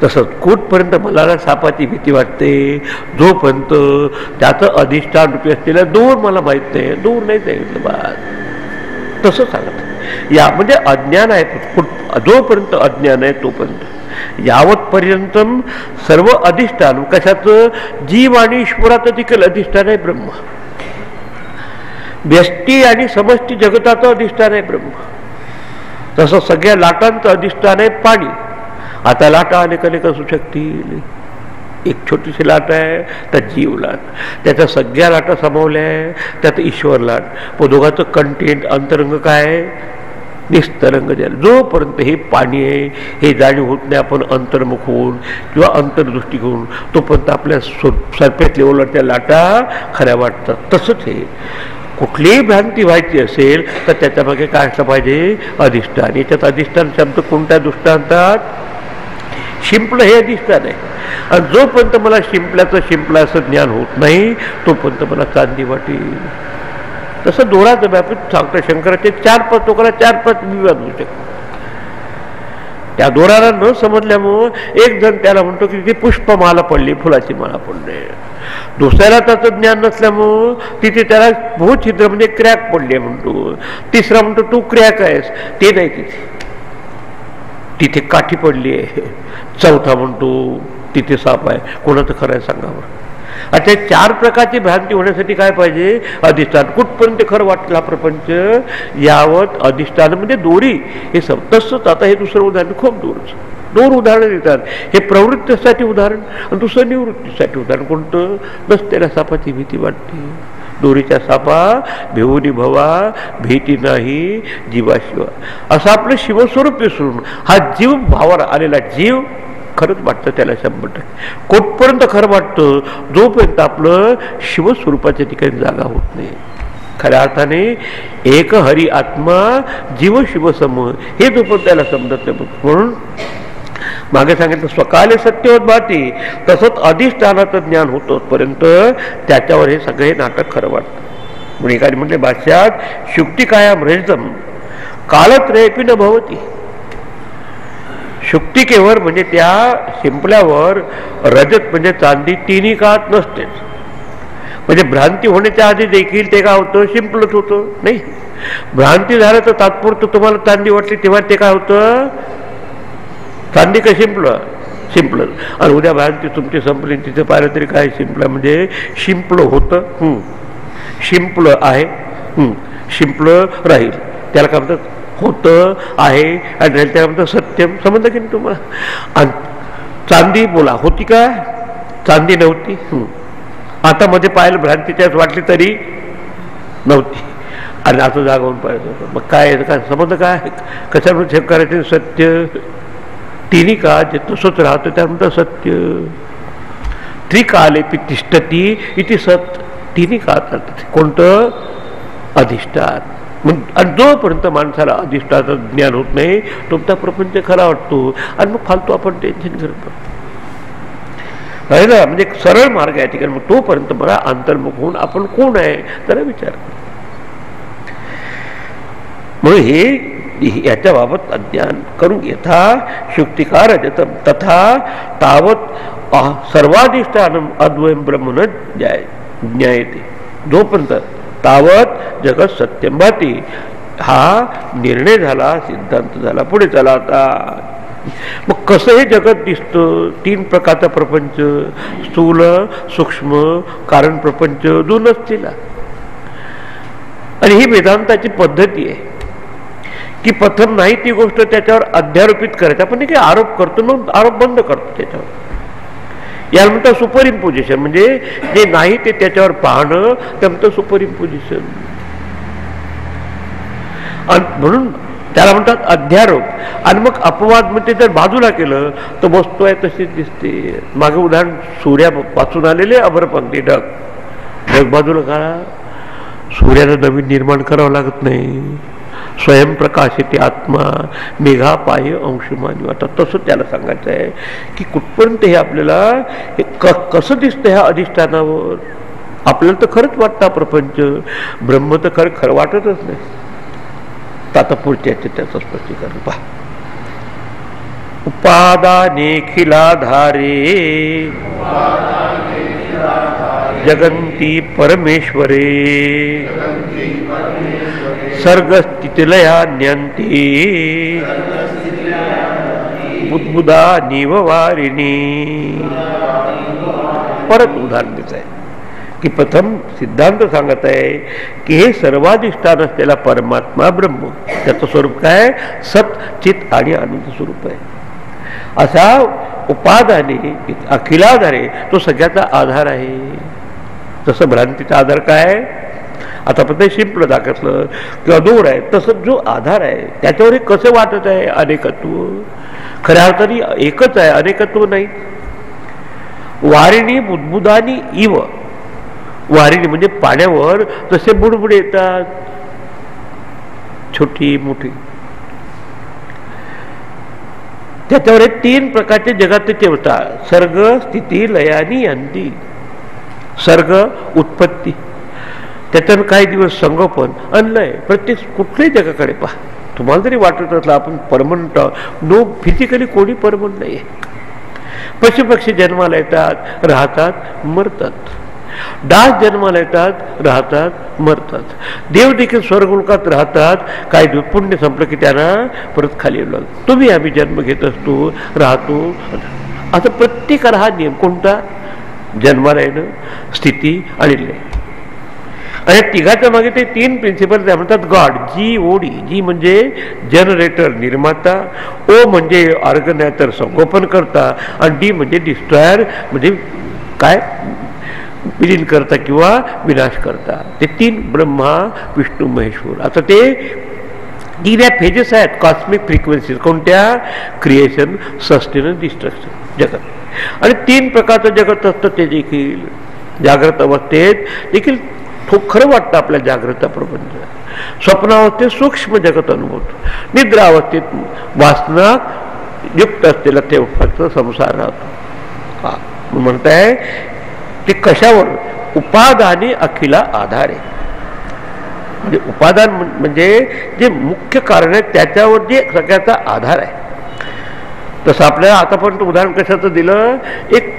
तसंच कुठपर्यंत मला सापाची भीती वाटते, जोपर्यंत त्याचं अधिष्ठान रूपी असलेलं दूर मला माहीत नाही, दूर नाही सांगितलं बा. तसं सांगत या म्हणजे अज्ञान आहे, जोपर्यंत अज्ञान आहे तोपर्यंत यावतपर्यंत सर्व अधिष्ठान कशाचं, जीव आणि ईश्वराचं देखील अधिष्ठान आहे ब्रह्म. व्यष्टी आणि समष्टी जगताचं अधिष्ठान आहे ब्रह्म. तसं सगळ्या लाटांचं अधिष्ठान आहे पाणी. आता लाटा अनेक अनेक असू शकतील, एक छोटीशी लाट आहे तर जीव लाट, त्याच्या सगळ्या लाटा सामावल्या आहे, त्यात ईश्वर लाट. पण दोघांचं कंटेंट अंतरंग काय आहे, निस्तरंग द्याल. जोपर्यंत हे पाणी आहे हे जाणीव होत नाही आपण अंतर्मुख होऊन किंवा अंतर्दृष्टी घेऊन, तोपर्यंत आपल्या सरफेस लेवलवरच्या लाटा खऱ्या वाटतात. तसंच हे कुठलीही भ्रांती व्हायची असेल तर त्याच्यामागे काय असलं पाहिजे, अधिष्ठान. याच्यात अधिष्ठान शब्द कोणत्या दृष्टांतात, शिंपलं हे अधिष्ठान आहे. आणि जोपर्यंत मला शिंपल्याचं ज्ञान होत नाही तोपर्यंत मला चांदी वाटेल. तसं दोराचं व्यापीत सांगतं शंकराचे 4 पद, तोकरा 4 पद विवाद होऊ शकतो. त्या दोराला न समजल्यामुळं एक जण त्याला म्हणतो की ती पुष्पमाला पडली, फुलाची माळा पडली. दुसऱ्याला त्याचं ज्ञान नसल्यामुळं तिथे त्याला बहुत छिद्र म्हणजे क्रॅक पडली आहे म्हणतो. तिसरा म्हणतो तू क्रॅक आहेस, ते नाही तिथे काठी पडली आहे. चौथा म्हणतो तिथे साप आहे. कोणाचं खरं आहे सांगावं. आता 4 प्रकारची भ्रांती होण्यासाठी काय पाहिजे? अधिष्ठान. कुठपर्यंत खरं वाटेल हा प्रपंच, यावत अधिष्ठान म्हणजे दोरी. हे तसंच आता हे दुसरं उदाहरण खूप दूरच. 2 उदाहरणं देतात. हे प्रवृत्तीसाठी उदाहरण आणि दुसरं निवृत्तीसाठी उदाहरण. कोणतं? नसतेल्या सापाची भीती वाटते. दोरीच्या सापा भिवूनी भवा भीती नाही जीवाशिवा. असं आपलं शिवस्वरूप विसरून हा जीव भावावर आलेला जीव खरंच वाटतं त्याला 100%. कुठपर्यंत खरं वाटतं? जोपर्यंत आपलं शिवस्वरूपाच्या ठिकाणी जागा होत नाही. खऱ्या अर्थाने एक हरी आत्मा जीव शिवसम हे जोपर्यंत त्याला समजत नाही. म्हणून मागे सांगितलं स्वकाले सत्यवत भाती, तसंच अधिष्ठानाचं ज्ञान होतोपर्यंत त्याच्यावर हे सगळे नाटक खरं वाटतं. म्हणून एखादी म्हटले भाष्यात शुक्तिकायाम रजतम कालत्रयेपी न भवती. शुक्तिकेवर म्हणजे त्या शिंपल्यावर रजत म्हणजे चांदी 3 काळात नसतेच. म्हणजे भ्रांती होण्याच्या आधी देखील ते काय होतं? शिंपलत होतं. नाही, भ्रांती झालं तर तात्पुरतं तुम्हाला चांदी वाटली तेव्हा ते काय होतं? चांदी का शिंपलं. आणि उद्या भ्रांती तुमची संपली तिथे पाहिलं तरी काय शिंपलं म्हणजे शिंपलं होतं, शिंपलं आहे, शिंपलं राहील. त्याला काय म्हणतात? होतं आहे आणि राहील त्याला म्हणतात सत्यम. समजलं की नाही तुम्हाला? आणि चांदी बोला होती का? चांदी नव्हती. आता मध्ये पाहिलं भ्रांती त्याच वाटली तरी नव्हती. आणि असं जागवून पाहिजे. मग काय समजलं काय? कशावर चेक करायचं? सत्य 3 काळ जे तसंच राहतं त्यानंतर सत्य. त्रिकाले तिष्ठती इथे सत. 3 काळ चालतं. कोणतं? अधिष्ठान. आणि जोपर्यंत माणसाला अधिष्ठानाचं ज्ञान होत नाही तुमचा प्रपंच खरा वाटतो आणि मग फालतू आपण टेन्शन करतो. आहे ना? म्हणजे सरळ मार्ग आहे ठिकाणी. मग तोपर्यंत मला अंतर्मुख होऊन आपण कोण आहे त्याला विचार. म्हणून हे याच्याबाबत अज्ञान करून यथा शुक्तिकार जतम तथा तावत सर्वाधिष्ठानम अद्वयम ब्रह्म न ज्ञायते. जोपर्यंत तावत जगत सत्यम भाती हा निर्णय झाला, सिद्धांत झाला. पुढे चला आता. मग कसं हे जगत दिसतं? 3 प्रकारचा प्रपंच, स्थूल सूक्ष्म कारण प्रपंच 2च दिला. आणि ही वेदांताची पद्धती आहे की प्रथम नाही ती गोष्ट त्याच्यावर अध्यारोपित करायची. आपण काही आरोप करतो मग आरोप बंद करतो त्याच्यावर. याला म्हणतात सुपर इम्पोजिशन. म्हणजे जे नाही ते त्याच्यावर पाहणं ते म्हणतं सुपर इम्पोजिशन. म्हणून त्याला म्हणतात अध्यारोप. आणि मग अपवाद म्हणजे जर बाजूला केलं तर वस्तू आहे तशीच दिसते. मागे उदाहरण सूर्यापासून आलेले अभरपंक्ती ढग बाजूला काढा. सूर्याला नवीन निर्माण करावं लागत नाही. स्वयंप्रकाशित आत्मा मेघा पाय अंशुमानी वाटत. तसं त्याला सांगायचं आहे की कुठपर्यंत हे आपल्याला हे कसं दिसतं ह्या अधिष्ठानावर. आपल्याला तर खरंच वाटतं प्रपंच, ब्रह्म तर खरं वाटतच नाही. आता पुढच्या त्याचं स्पष्टीकरण पहा. उपादानेखिलाधारे जगंती परमेश्वरे सर्गस्थितिलयान्यन्ते बुद्बुदा निववारिणी. परत उदाहरण देत आहे की प्रथम सिद्धांत सांगत आहे की हे सर्वाधिष्ठान असलेला परमात्मा ब्रह्म त्याचं स्वरूप काय? सत चित आणि आनंद स्वरूप आहे. असा उपादाने अखिलाधारे तो सगळ्याचा आधार आहे. तसं भ्रांतीचा आधार काय? आता पण ते शिंपलं दाखवलं किंवा दूर आहे तसं जो आधार आहे त्याच्यावर हे कसं वाटत आहे? अनेकत्व. खऱ्या अर्थाने एकच आहे, अनेकत्व नाही. वारिणी बुद्बुदानी इव. वारिणी म्हणजे पाण्यावर तसे बुडबुडे येतात, छोटी मोठी. त्याच्यावर 3 प्रकारचे जगात ठेवतात. सर्ग स्थिती लयानी अंती. सर्ग उत्पत्ती, त्याच्यानं काही दिवस संगोपन अनलय. प्रत्येक कुठल्याही जगाकडे पहा. तुम्हाला जरी वाटत असलं आपण परमनंट नो, फिजिकली कोणी परमनंट नाही आहे. पशुपक्षी जन्माला येतात, राहतात, मरतात. डास जन्माला येतात, राहतात, मरतात. देव देखील स्वर्गलोकात राहतात. काही दिवस पुण्य संपलं की त्यांना परत खाली येऊ लागतं. तुम्ही आम्ही जन्म घेत असतो, राहतो. आता प्रत्येकाला हा नियम कोणता? जन्माला येणं, स्थिती आणि लय. आणि तिघाच्या मागे ते तीन प्रिन्सिपल त्या म्हणतात गॉड. GOD. जी म्हणजे जनरेटर, निर्माता. O म्हणजे ऑर्गनायझर, संगोपन करता. आणि D म्हणजे डिस्ट्रॉयर, म्हणजे काय विलीन करता किंवा विनाश करता. ते तीन ब्रह्मा, विष्णू, महेश्वर. आता ते तीन फेजेस आहेत कॉस्मिक फ्रिक्वेन्सीज. कोणत्या? क्रिएशन, सस्टेनन्स, डिस्ट्रक्शन जगत. आणि तीन प्रकारचं जगत असतं. ते देखील जागृत अवस्थेत देखील खरं वाटतं आपल्या जागृत प्रपंच. स्वप्नावस्थेत सूक्ष्म जगत अनुभवतो. निद्रावस्थेत वासना युक्त असलेला ते फक्त संसार राहतो. म्हणताय ते कशावर? उपादानी अखिला आधार आहे. म्हणजे उपादान म्हणजे जे मुख्य कारण आहे त्याच्यावर जे सगळ्याचा आधार आहे. तसं आपल्याला आतापर्यंत उदाहरण कशाचं दिलं? एक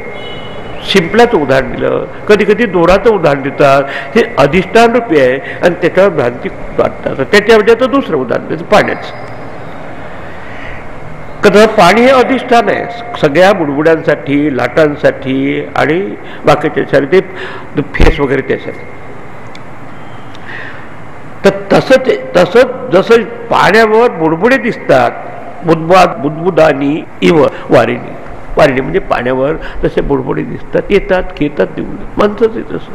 शिंपल्याचं उदाहरण दिलं, कधी कधी दोराचं उदाहरण देतात. हे अधिष्ठान रूपी आहे आणि त्याच्यावर भ्रांती वाटतात. त्याच्यावर दुसरं उदाहरण देतं पाण्याचं. कसं पाणी हे अधिष्ठान आहे सगळ्या बुडबुड्यांसाठी, लाटांसाठी आणि बाकीच्या ते फेस वगैरे त्यासाठी. तर तसंच जसं पाण्यावर बुडबुडे दिसतात, बुदबुदानी इव वारिणी. वारिणी म्हणजे पाण्यावर तसे बुडबुडे दिसतात, येतात, खेतात, निघून. माणसंच आहे तसं.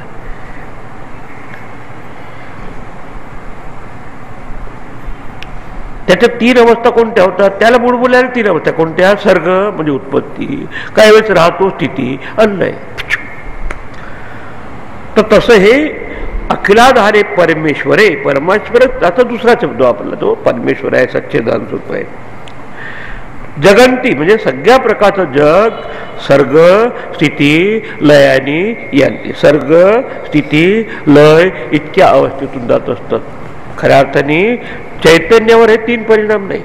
त्याच्या तीन अवस्था कोणत्या होतात? त्याला बुडबुल्याला तीन अवस्था कोणत्या? सर्ग म्हणजे उत्पत्ती, काही वेळेस राहतो, स्थिती, अन्नय. तर तसं हे अखिलाधारे परमेश्वरे. परमेश्वर आता दुसरा शब्द वापरला तो. परमेश्वर आहे, सच्चिदानंद स्वरूप आहे. जगंती म्हणजे सगळ्या प्रकारचं जग, सर्ग, स्थिती, लयानी यांती. सर्ग, स्थिती, लय इतक्या अवस्थेतून जात असतात. खऱ्या अर्थाने चैतन्यावर हे तीन परिणाम नाही.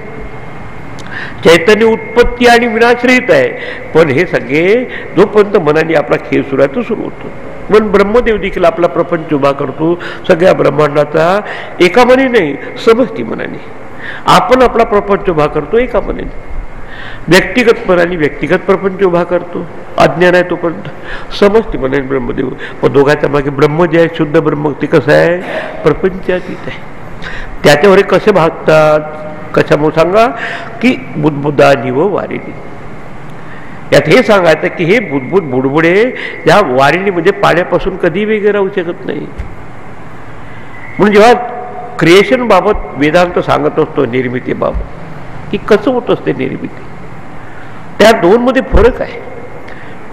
चैतन्य उत्पत्ती आणि विनाश्रहित आहे. पण हे सगळे जोपर्यंत मनाने आपला खेळ सुरू आहे तो सुरू होतो. पण ब्रह्मदेव देखील आपला प्रपंच उभा करतो सगळ्या ब्रह्मांडाचा एका मनी नाही, समष्टी मनाने. आपण आपला प्रपंच उभा करतो एका मनाने. व्यक्तिगत मनाने व्यक्तिगत प्रपंच उभा करतो. अज्ञान आहे तोपर्यंत समष्टी मनाने ब्रह्मदेव. पण दोघांच्या मागे ब्रह्म जे आहे, शुद्ध ब्रह्म, ते कसं आहे? प्रपंचातीत आहे. त्याच्यावर कसे भागतात? कशामुळे सांगा? की बुदबुदानी व वारिणी. यात हे सांगायचं की हे बुडबुडे या वारिणी म्हणजे पाण्यापासून कधी वेगळे राहू शकत नाही. म्हणून जेव्हा क्रिएशन बाबत वेदांत सांगत असतो, निर्मितीबाबत, की कसं होत असते निर्मिती, त्या दोन मध्ये फरक आहे.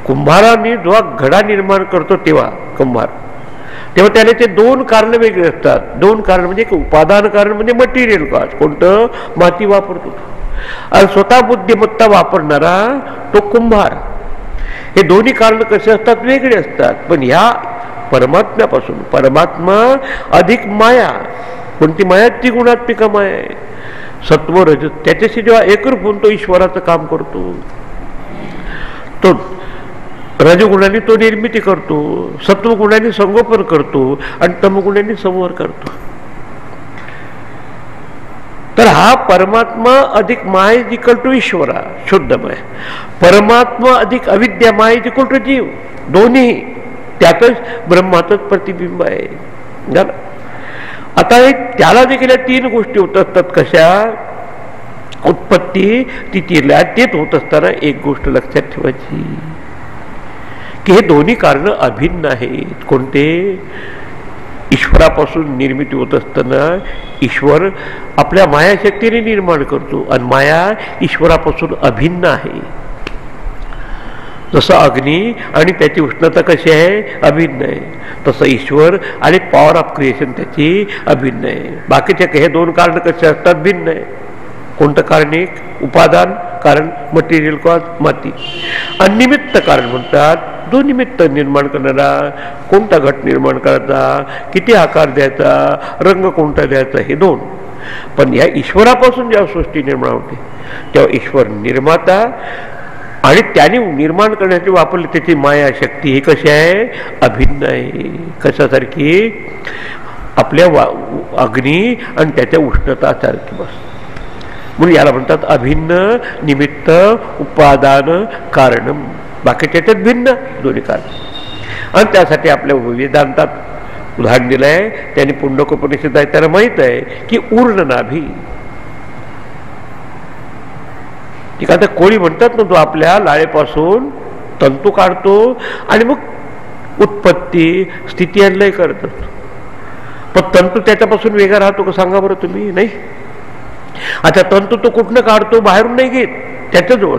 कुंभाराने जेव्हा घडा निर्माण करतो तेव्हा तेव्हा त्याला ते दोन कारण वेगळे असतात. दोन कारण म्हणजे उपादान कारण म्हणजे मटेरियल कॉस्ट. कोणतं? माती वापरतो. आणि स्वतः बुद्धिमत्ता वापरणारा तो कुंभार. हे दोन्ही कारण कसे असतात? वेगळे असतात. पण ह्या परमात्म्यापासून, परमात्मा अधिक माया. कोणती माया? ती गुणात्मिका माया आहे. सत्व रज त्याच्याशी जेव्हा एकरूप होऊन तो ईश्वराचं काम करतो, तो रजगुणाने तो निर्मिती करतो, सत्वगुणाने संगोपन करतो आणि तमगुणाने संवर करतो. तर हा परमात्मा अधिक माय इज इक्वल टू ईश्वरा, शुद्धमय. परमात्मा अधिक अविद्या माय इज इक्वल टू जीव. दोन्ही त्यातच ब्रह्मातच प्रतिबिंब आहे. आता त्याला देखील तीन गोष्टी होत असतात. कशा? उत्पत्ती, तिथीला तेच होत असताना एक गोष्ट लक्षात ठेवायची की हे दोन्ही कारण अभिन्न आहेत. कोणते? ईश्वरापासून निर्मिती होत असताना ईश्वर आपल्या मायाशक्तीने निर्माण करतो आणि माया ईश्वरापासून अभिन्न आहे. जसं अग्नी आणि त्याची उष्णता कशी आहे? अभिन्न आहे. तसं ईश्वर आणि पॉवर ऑफ क्रिएशन त्याची अभिन्न आहे. बाकीचे हे दोन कारण कसे असतात? भिन्न आहे. कोणतं कारण? एक उपादान कारण, मटेरियल कॉज, माती. अनिमित्त कारण म्हणतात जो निमित्त निर्माण करणारा. कोणता घट निर्माण करायचा, किती आकार द्यायचा, रंग कोणता द्यायचा, हे दोन. पण या ईश्वरापासून जेव्हा सृष्टी निर्माण होते तेव्हा ईश्वर निर्माता आणि त्याने निर्माण करण्यासाठी वापरली त्याची माया शक्ती ही कशी आहे? अभिन्न आहे. कशासारखी? आपल्या अग्नी आणि त्याच्या उष्णतासारखी. बस म्हणून याला म्हणतात अभिन्न निमित्त उपादान कारणम. बाकी त्याच्यात भिन्न दोन्ही कारण. आणि त्यासाठी आपल्या वेदांतात उदाहरण दिलं आहे. त्यांनी पुंडकोपनिषद आहे त्याला माहीत आहे की ऊर्ण नाभी. ठीक आहे. आता कोळी म्हणतात ना, तो आपल्या लाळेपासून तंतू काढतो आणि मग उत्पत्ती स्थिती आणि लय करत असतो. पण तंतू त्याच्यापासून वेगळा राहतो का सांगा बरं तुम्ही? नाही. आता तंतू तो कुठनं काढतो? बाहेरून नाही घेत, त्याच्याजवळ.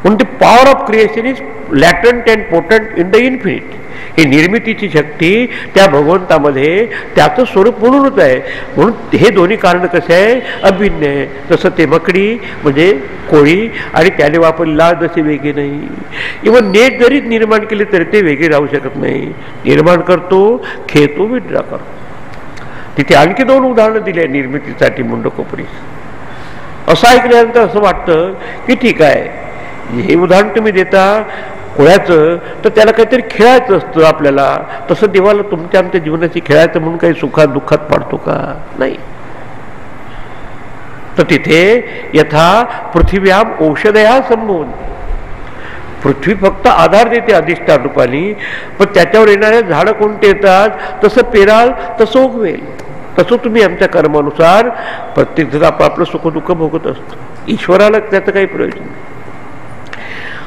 म्हणून ती power of creation is latent and potent in the infinite. ही निर्मितीची शक्ती त्या भगवंतामध्ये त्याचं स्वरूप म्हणूनच आहे. म्हणून हे दोन्ही कारण कसे आहे? अभिन्न आहे. तसं ते मकडी म्हणजे कोळी आणि त्याने वापरली लाळ जशी वेगळी नाही. इव्हन नेट जरी निर्माण केले तरी ते वेगळे राहू शकत नाही. निर्माण करतो, खेळतो, विड्रा करतो. तिथे आणखी दोन उदाहरणं दिली आहे निर्मितीसाठी मुंडकोपनिषद. असं ऐकल्यानंतर असं वाटतं की ठीक आहे, हे उदाहरण तुम्ही देता कोळ्याचं, तर त्याला काहीतरी खेळायचं असतं आपल्याला. तसं देवाला तुमच्या आमच्या जीवनाची खेळायचं म्हणून काही सुखात दुःखात पाडतो का? नाही. तर तिथे यथा पृथिव्याम औषधया संभवून. पृथ्वी फक्त आधार देते अधिष्ठान रूपाने, पण त्याच्यावर येणाऱ्या झाडं कोणते येतात? तसं पेराल तसं उगवेल. तसं तुम्ही आमच्या कर्मानुसार प्रत्येक जण आपलं सुखदुःख भोगत असतो. ईश्वराला त्याचं काही प्रयोजन नाही.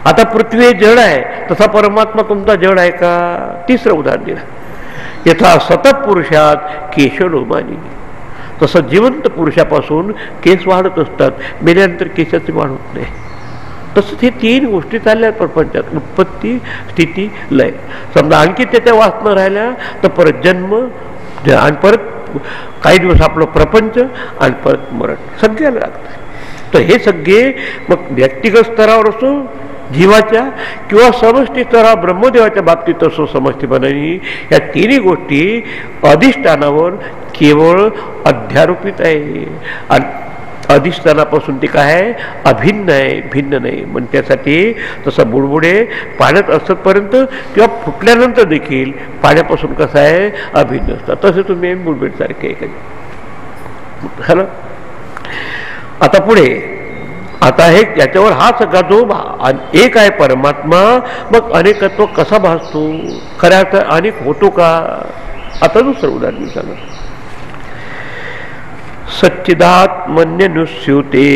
आता पृथ्वी जड आहे, तसा परमात्मा तुमचा जड आहे का? तिसरं उदाहरण दिलं. यथा सतत पुरुषात केशलोमानी. तसं जिवंत पुरुषापासून केस वाढत असतात, मेल्यानंतर केसाची वाढ होत नाही. तसंच हे तीन गोष्टी चालल्या प्रपंचात: उत्पत्ती, स्थिती, लय. समजा आणखी त्याच्या वासना राहिल्या तर परत जन्म आणि परत काही दिवस आपलं प्रपंच आणि परत मरण सगळ्याला लागतं. तर हे सगळे मग व्यक्तिगत स्तरावर असो जीवाच्या किंवा समष्टी स्तरावर ब्रह्मदेवाच्या बाबतीत असो समष्टीपणाने, या तिन्ही गोष्टी अधिष्ठानावर केवळ अध्यारोपित आहे. आणि अधिष्ठानापासून ते काय आहे? अभिन्न आहे, भिन्न नाही. पण त्यासाठी तसं बुडबुडे पाण्यात असतपर्यंत किंवा फुटल्यानंतर देखील पाण्यापासून कसं आहे? अभिन्न असतात. तसे तुम्ही बुडबुडसारखे झालं. आता पुढे आता हे याच्यावर हा सगळा जो एक आहे परमात्मा, मग अनेकत्व कसा भासतो? खऱ्या अर्थ अनेक होतो का? आता दुसरं उदाहरण सांगा. सच्चिदात्मन्यनुस्यूते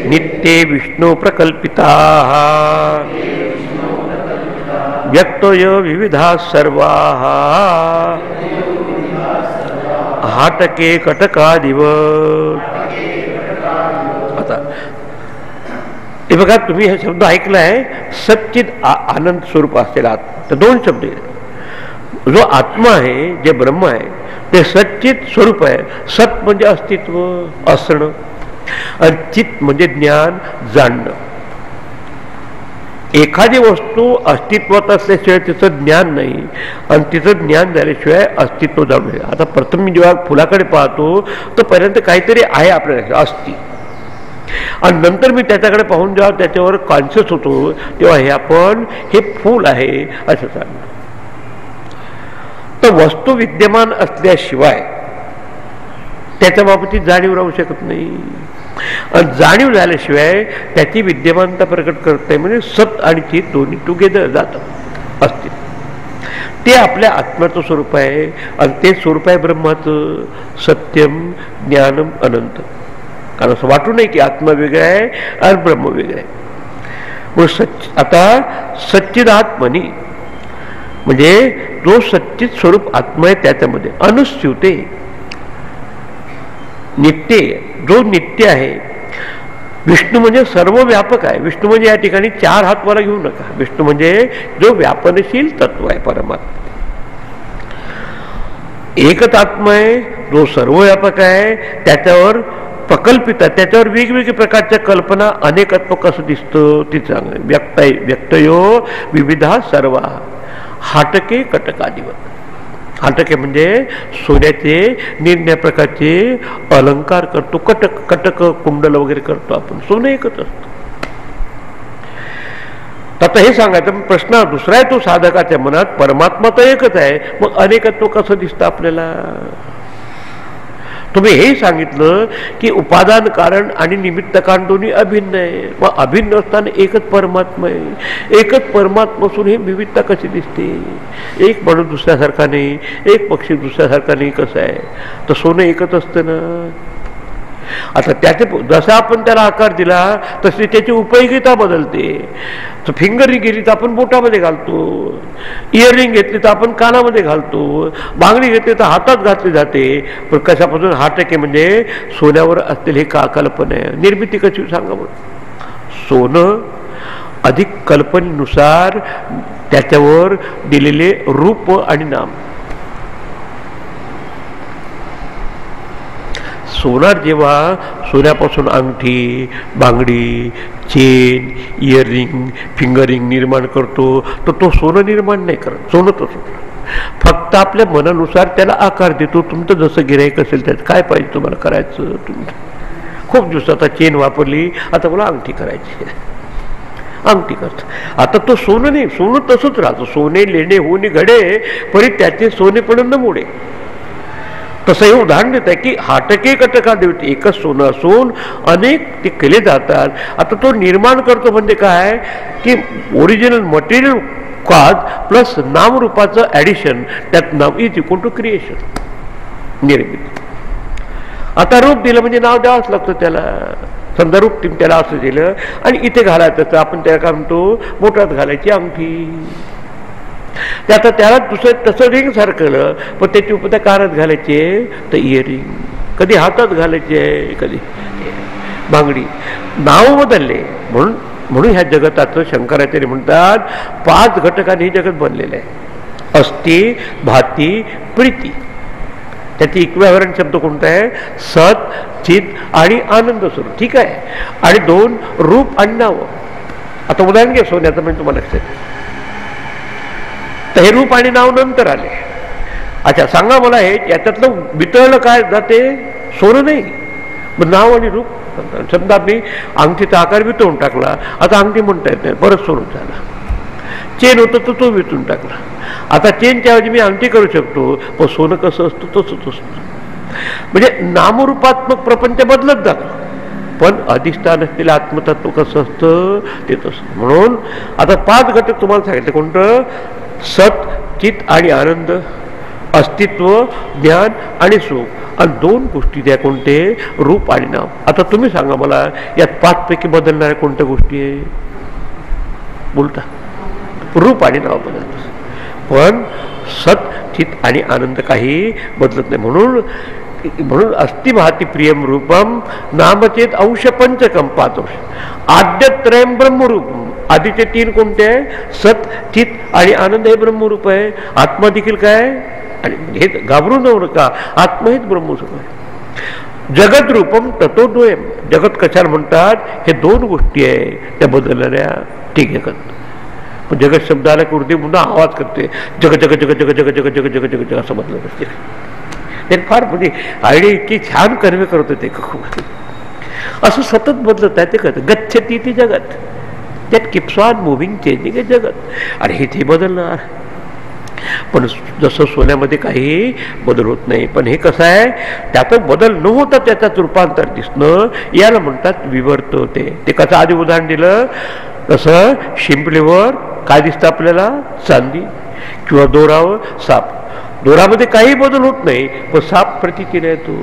नित्ये विष्णु प्रकल्पिता व्यक्तय विविधा सर्वाः हाटके कटकादिव. आता हे बघा, तुम्ही हे शब्द ऐकला आहे, सच्चिद आनंद स्वरूप असलेला. तर दोन शब्द आहेत. जो आत्मा आहे, जे ब्रह्म आहे, ते सच्चित स्वरूप आहे. सत म्हणजे अस्तित्व, असणं, आणि चित म्हणजे ज्ञान, जाणणं. एखादी वस्तू अस्तित्वात असल्याशिवाय तिचं ज्ञान नाही, आणि तिचं ज्ञान झाल्याशिवाय अस्तित्व जाणून घ्या. आता प्रथम मी जेव्हा फुलाकडे पाहतो तर पहिल्यांदा काहीतरी आहे आपल्याला अस्ति, आणि नंतर मी त्याच्याकडे पाहून जेव्हा त्याच्यावर कॉन्शियस होतो तेव्हा हे आपण हे फूल आहे असं सांगतो. तर वस्तू विद्यमान असल्याशिवाय त्याच्या बाबतीत जाणीव राहू शकत नाही, आणि जाणीव झाल्याशिवाय त्याची विद्यमानता प्रकट करते. म्हणजे सत आणि चित दोन्ही टुगेदर जातात असतील. ते आपल्या आत्म्याचं स्वरूप आहे, आणि ते स्वरूप आहे ब्रह्माचं, सत्यम ज्ञानम अनंत. कारण असं वाटू नये की आत्मा वेगळा आहे आणि ब्रह्म वेगळा आहे. मग आता सच्चिदात्मनी म्हणजे जो सच्चित स्वरूप आत्मा आहे त्याच्यामध्ये अनुस्यूते नित्य, जो नित्य आहे. विष्णू म्हणजे सर्व व्यापक आहे. विष्णू म्हणजे या ठिकाणी चार हात वर घेऊ नका. विष्णू म्हणजे जो व्यापनशील तत्व आहे परमात्मा. एकच आत्मा आहे जो सर्व व्यापक आहे, त्याच्यावर प्रकल्पित आहे, त्याच्यावर वेगवेगळ्या प्रकारच्या कल्पना, अनेकत्व कसं दिसतं ते चांगलं. व्यक्तयो विविधा सर्व हाटके कटकादिवत. हाटके म्हणजे सोन्याचे निरनिराळ्या प्रकारचे अलंकार करतो, कटक कटक कुंडल वगैरे करतो आपण, सोनं एकच असतं. आता हे सांगायचं प्रश्न दुसरा आहे तो साधकाच्या मनात, परमात्मा तर एकच आहे, मग अनेकत्व कसं दिसतं आपल्याला? तुम्ही हे सांगितलं की उपादान कारण आणि निमित्त कारण दोन्ही अभिन्न आहे. मग अभिन्न असताना एकच परमात्मा आहे. एकच परमात्मा असून हे विविधता कशी दिसते? एक माणूस दुसऱ्यासारखा नाही, एक पक्षी दुसऱ्यासारखा नाही, कसं आहे? तर सोनं एकच असतं ना. आता त्याचे जसा आपण त्याला आकार दिला तशी त्याची उपयोगिता बदलते. तर फिंगरिंग गेली तर आपण बोटामध्ये घालतो, इयरिंग घेतली तर आपण कानामध्ये घालतो, बांगडी घेतली तर हातात घातली जाते. पण कशापासून? हाटके म्हणजे सोन्यावर असलेली हे का कल्पना आहे. निर्मिती कशी सांगा बरं? सोनं अधिक कल्पनेनुसार त्याच्यावर दिलेले रूप आणि नाम. सोनार जेव्हा सोन्यापासून अंगठी, बांगडी, चेन, इयरिंग, फिंगरिंग निर्माण करतो तर तो सोनं निर्माण नाही करत. सोनं तसं फक्त आपल्या मनानुसार त्याला आकार देतो. तुमचं जसं गिऱ्हाईक असेल त्यात काय पाहिजे तुम्हाला करायचं. तुम्ही खूप दिवस आता चेन वापरली, आता मला अंगठी करायची, अंगठी करतो. आता तो सोनं नाही, सोनं तसंच राहतं. सोने लेणे होणे घडे परी त्याचे सोनेपण न मोडे. तसं हे उदाहरण देत आहे की हाटके कटका देवते एकच सोनं असून अनेक ते केले जातात. आता तो निर्माण करतो म्हणजे काय की ओरिजिनल मटेरियल कॉज प्लस नामरूपाचं ॲडिशन, त्यात नाम इज इक्वल टू क्रिएशन, निर्मिती. आता रूप दिलं म्हणजे नाव द्यावंच लागतं त्याला. समजा रूप त्याला असं दिलं आणि इथे घालायचं तर आपण त्याला काय म्हणतो, बोटात घालायची अंगठी. आता त्याला दुसरं तसं रिंग सारखं, पण त्याची उपत्या कानात घालायचे तर इयरिंग, कधी हातात घालायचे, कधी बांगडी. नाव बदलले. म्हणून ह्या जगताचं शंकराचार्य म्हणतात 5 घटकांनी हे जगत बनलेलं आहे. अस्थि, भाती, प्रीती. त्याची इक्विव्हॅलंट शब्द कोणता आहे? सत, चित आणि आनंद स्वरूप. ठीक आहे. आणि 2 रूप आणि नाव. आता उदाहरण घ्या सोन्याचं, म्हणजे तुम्हाला लक्षात. तर हे रूप आणि नाव नंतर आले. अच्छा सांगा मला, हे याच्यातलं वितळलं काय जाते? सोनं नाही, मग नाव आणि रूप. समजा मी अंगठीचा आकार वितळून टाकला, आता अंगठी म्हणता येत नाही, परत सोनं झाला. चेन होतं तर तो वितळून टाकला, आता चेनच्या ऐवजी मी अंगठी करू शकतो. पण सोनं कसं असतं तसंच असतं. म्हणजे नामरूपात्मक प्रपंच बदलत जातो, पण अधिष्ठान असलेलं आत्मतत्व कसं असतं ते तसं. म्हणून आता 5 घटक तुम्हाला सांगितले. कोणतं? सत, चित आणि आनंद, अस्तित्व, ज्ञान आणि सुख. आणि 2 गोष्टी द्या, कोणते? रूप आणि नाम. आता तुम्ही सांगा मला, यात 5 पैकी बदलणाऱ्या कोणत्या गोष्टी आहे? बोलता. रूप आणि नाव बदलतं, पण सत, चित आणि आनंद काही बदलत नाही. म्हणून अस्ति भाती प्रियम रूपम नामचेत अंश पंचकम 5 अंश. आद्यत्रयम ब्रह्मरूप. आधीचे 3 कोणते आहे? सत, चित आणि आनंद हे ब्रह्मरूप आहे. आत्मा देखील काय? आणि हे घाबरू नका, आत्मा हेच ब्रह्मरूप आहे. जगत रूपम तत्वद्वयम. जगत कशाला म्हणतात? हे 2 गोष्टी आहे त्या बदलणाऱ्या. ठीक जगत. पण जगत शब्द आला की उर्दी पुन्हा आवाज करते, जग जग जग जग जग जग जग जग जग जग असं बदलत असते. ते फार म्हणजे आयडिया इतकी छान कर्मे करत होते, असं सतत बदलत आहे. ते कळतं. गच्छती ती जगत, त्यात किप्स ऑन मुव्हिंग चेंजिंग जगत. आणि हे ते बदलणार. पण जसं सोन्यामध्ये काही बदल होत नाही, पण हे कसं आहे, त्यातच बदल न होता त्याच्यात रूपांतर दिसणं, याला म्हणतात विवर्त होते. ते कसं आधी उदाहरण दिलं तसं शिंपलेवर काय दिसतं आपल्याला? चांदी. किंवा दोरावर साप. दोरामध्ये काही बदल होत नाही, पण साप प्रतीतीने येतो.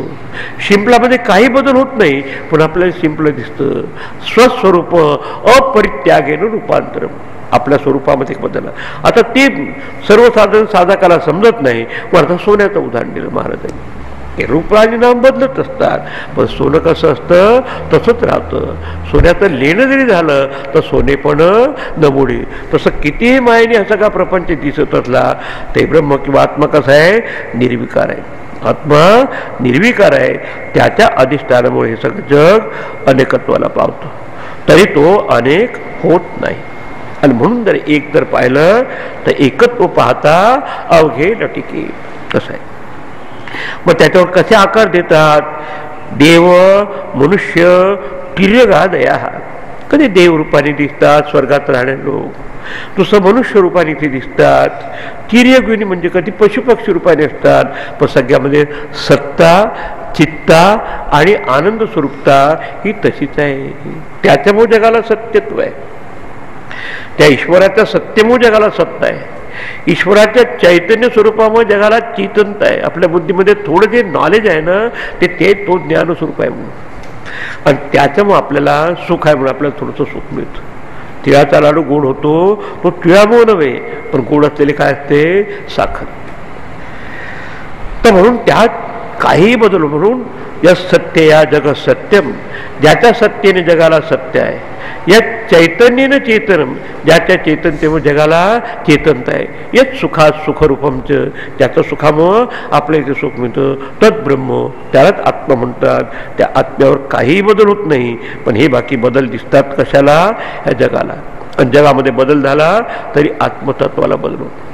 शिंपलामध्ये काही बदल होत नाही, पण आपल्याला शिंपलं दिसतं. स्वस्वरूप अपरित्यागेनं रूपांतर. आपल्या स्वरूपामध्ये बदल. आता ते सर्वसाधारण साधकाला समजत नाही. पण आता सोन्याचं उदाहरण दिलं महाराजांनी. हे रूप आणि नाम बदलत असतात, पण सोनं कसं असतं तसंच राहतं. सोन्याचं लेणं जरी झालं तर सोने पण न मोडे. तसं कितीही मायेने हा सगळा प्रपंच दिसत असला ते ब्रह्म किंवा आत्मा कसा आहे? निर्विकार आहे. आत्मा निर्विकार आहे. त्याच्या अधिष्ठानामुळे हे सगळं जग अनेकत्वाला पावतं, तरी तो अनेक होत नाही. आणि म्हणून जर एक जर पाहिलं तर एकत्व पाहता अवघे लटिके. तसं आहे. मग त्याच्यावर कसे आकार देतात? देव, मनुष्य, तिर्यगादया. कधी देव रूपाने दिसतात स्वर्गात राहणारे लोक, दुसरं मनुष्य रूपाने इथे दिसतात. तिर्यगुणी म्हणजे कधी पशुपक्षी रूपाने असतात. पण सगळ्यामध्ये सत्ता, चित्ता आणि आनंद स्वरूपता ही तशीच आहे. त्याच्यामुळे जगाला सत्यत्व आहे. त्या ईश्वराच्या सत्यमुळे जगाला सत्ता आहे. ईश्वराच्या चैतन्य स्वरूपामुळे जगाला चेतनता आहे. आपल्या बुद्धीमध्ये थोडं जे नॉलेज आहे ना ते तो ज्ञान स्वरूप आहे म्हणून, आणि त्याच्यामुळे आपल्याला सुख आहे म्हणून आपल्याला थोडंसं सुख मिळतं. तिळाचा लाडू गोड होतो तो तिळामुळे नव्हे, पण गोड असलेले काय असते? साखर. तर म्हणून त्यात काही बदल. म्हणून या सत्य या जग सत्यम, ज्याच्या सत्तेने जगाला सत्य आहे. या चैतन्येनं चेतनम, ज्याच्या चैतन्यतेमुळे जगाला चेतनता आहे. यत सुखात सुखरूपमच, ज्याचं सुखामुळं आपल्या इथे सुख मिळतं. तत् ब्रह्म, त्यालाच आत्मा म्हणतात. त्या आत्म्यावर काही बदल होत नाही. पण हे बाकी बदल दिसतात कशाला? ह्या जगाला. आणि जगामध्ये बदल झाला तरी आत्मतत्वाला बदल होतो.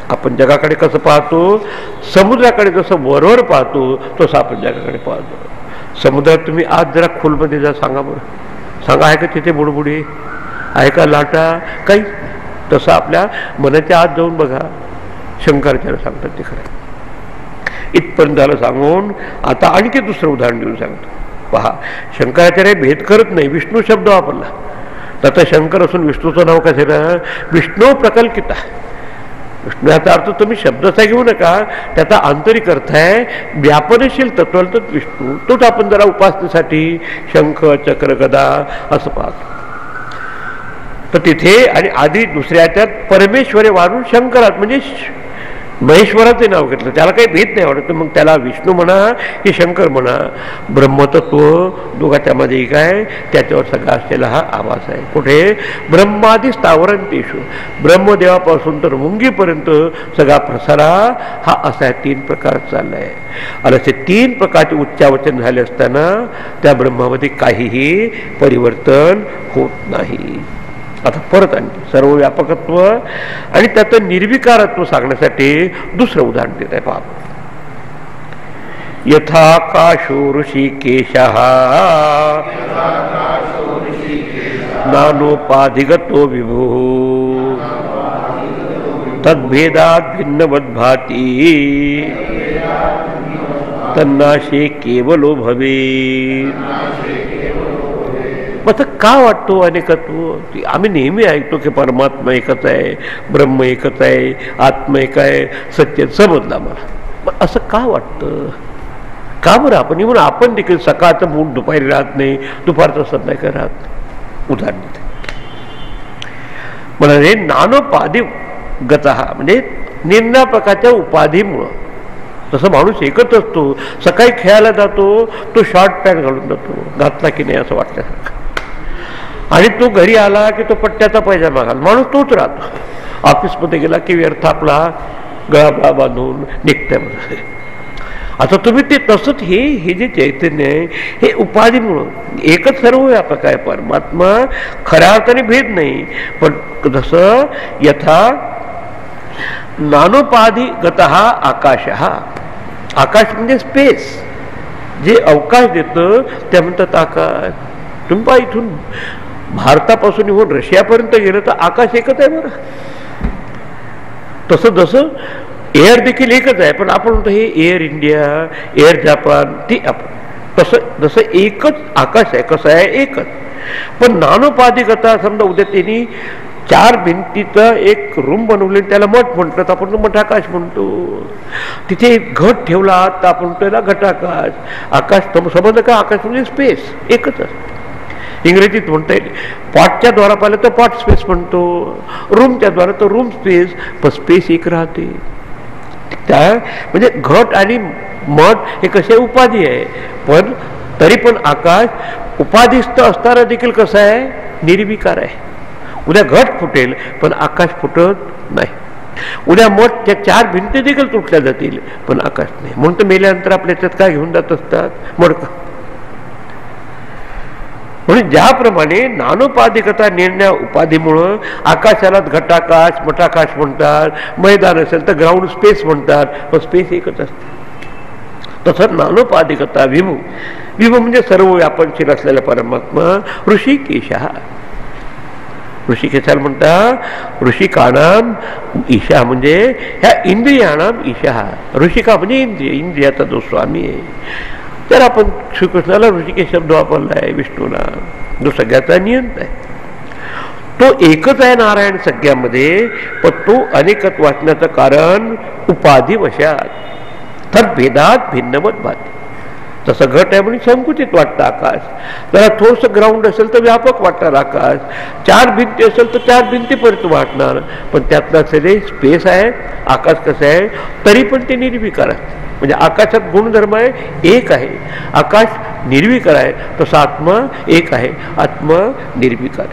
आपण जगाकडे कसं पाहतो? समुद्राकडे जसं वरवर पाहतो तसं आपण जगाकडे पाहतो. समुद्रात तुम्ही आज जरा खोलमध्ये जा, सांगा बरं, सांगा आहे का तिथे बुडबुडी, आहे का लाटा, काही? तसं आपल्या मनाच्या आत जाऊन बघा. शंकराचार्य सांगतात ते खरं. इथपर्यंत झालं सांगून आता आणखी दुसरं उदाहरण देऊन सांगतो. पहा, शंकराचार्य भेद करत नाही, विष्णू शब्द वापरला. आता शंकर असून विष्णूचं नाव कसं ना? विष्णू प्रकल्पिता. विष्णू याचा अर्थ तुम्ही शब्दाचा घेऊ नका, त्याचा आंतरिक अर्थ आहे व्यापनशील तत्व. तर विष्णू तोच आपण जरा उपासनेसाठी शंख, चक्र, गदा असं पाहतो. तर तिथे आणि आधी दुसऱ्याच्यात परमेश्वरे वाढून शंकरात म्हणजे महेश्वराचे नाव घेतलं. त्याला काही भेद नाही वाटत. मग त्याला विष्णू म्हणा की शंकर म्हणा, ब्रह्मतत्व दोघांच्या मध्ये एक आहे. त्याच्यावर सगळा असलेला हा आवाज आहे. कुठे? ब्रह्मादी स्थावरांतेषु, ब्रह्मदेवापासून तर मुंगीपर्यंत सगळा प्रसारा हा असा 3 प्रकार चाललाय. आणि असे 3 प्रकारचे उच्चावचन झाले असताना त्या ब्रह्मामध्ये काहीही परिवर्तन होत नाही. आता परत आणखी सर्व व्यापकत्व आणि त्याचं निर्विकारत्व सांगण्यासाठी दुसरं उदाहरण देत आहे. पहा, यथाकाशो ऋषिकेशः नानोपाधिगतो विभुः तद्भेदात् भिन्नवद्भाति तन्नाशे केवलो भवेत्. मग का वाटतो अनेकत्व? आम्ही नेहमी ऐकतो की परमात्मा एकच आहे, ब्रह्म एकच आहे, आत्मा एक आहे, सत्य समजला मला. मग असं का वाटतं? का बरं? आपण देखील सकाळचं मूड दुपारी राहत नाही, दुपारचं संध्याकाळी राहत नाही. उदाहरण देते. म्हणजे नानोपाधी गतः, म्हणजे निम्न प्रकारच्या उपाधीमुळं. तसं माणूस एकच असतो. सकाळी खेळायला जातो, तो शॉर्ट पॅन्ट घालून जातो, घातला की नाही असं वाटल्यासारखं. आणि तो घरी आला की तो पट्ट्याचा पैजामा घाल, माणूस तोच राहतो. ऑफिसमध्ये गेला की व्यर्थ आपला गळा बांधून निघत्या. आता तुम्ही ते तसंच हे जे चैतन्य आहे हे उपाधीमुळं एकच सर्व व्यापक आहे. परमात्मा खऱ्या अर्थाने भेद नाही. पण जसं यथा नानोपाधिगतः आकाशः, आकाश म्हणजे स्पेस, जे अवकाश देतं त्या म्हणतात आकाश. तुम्ही पहा, इथून भारतापासून येऊन रशियापर्यंत गेलं तर आकाश एकच आहे बरं. तसं जसं एअर देखील एकच आहे, पण आपण म्हणतो हे एअर इंडिया, एअर जापान, ती आपण तसं जसं एकच आकाश आहे. कसं आहे? एकच. पण नानोपाधिगता, समजा उद्या त्यांनी 4 भिंतीचा एक रूम बनवले, त्याला मठ म्हणतात, आपण मठाकाश म्हणतो. तिथे घट ठेवला तर आपण म्हणतो त्याला घटाकाश. आकाश समजलं का? आकाश म्हणजे स्पेस एकच असतं. इंग्रजीत म्हणता येईल पॉटच्या द्वारा पाहिलं तर पॉट स्पेस म्हणतो, रूमच्या द्वारा तर रूम स्पेस, पण स्पेस एक राहते. त्या म्हणजे घट आणि मठ हे कसे उपाधी आहे, पण तरी पण आकाश उपाधिस्थ असताना देखील कसं आहे? निर्विकार आहे. उद्या घट फुटेल पण आकाश फुटत नाही. उद्या मठ त्या 4 भिंती देखील तुटल्या जातील पण आकाश नाही. म्हणून तर मेल्यानंतर आपल्या याच्यात काय घेऊन जात असतात? मडकं. म्हणून ज्याप्रमाणे नानोपाधिकता निर्णय उपाधीमुळं आकाशाला घटाकाश मटाकाश म्हणतात, मैदान असेल तर ग्राउंड स्पेस म्हणतात, पण स्पेस एकच असते. तसं नानोपाधिकता विभू, विभू म्हणजे सर्व व्यापनशील असलेला परमात्मा. ऋषिकेश, ऋषिकेशाला म्हणतात ऋषिकाणाम ईशा, म्हणजे ह्या इंद्रियाणाम ईशा. ऋषिका म्हणजे इंद्रिय, इंद्रियाचा जो स्वामी आहे. तर आपण श्रीकृष्णाला ऋषिकेश शब्द वापरला आहे, विष्णूला जो सगळ्याचा नियंत आहे. तो एकच आहे नारायण सगळ्यामध्ये, पण तो अनेकत्व वाचण्याचं कारण उपाधी वशात. तर भेदात भिन्नमत भाती. तसं घट आहे म्हणून संकुचित वाटतं आकाश, जरा थोडंसं ग्राउंड असेल तर व्यापक वाटणार आकाश, 4 भिंती असेल तर 4 भिंतीपर्यंत वाटणार, पण त्यातलं असलेले स्पेस आहे. आकाश कसं आहे तरी पण ते निर्विकार आहे. म्हणजे आकाशात गुणधर्म आहे, एक आहे. आकाश निर्विकार आहे, तसा आत्मा एक आहे, आत्मा निर्विकार.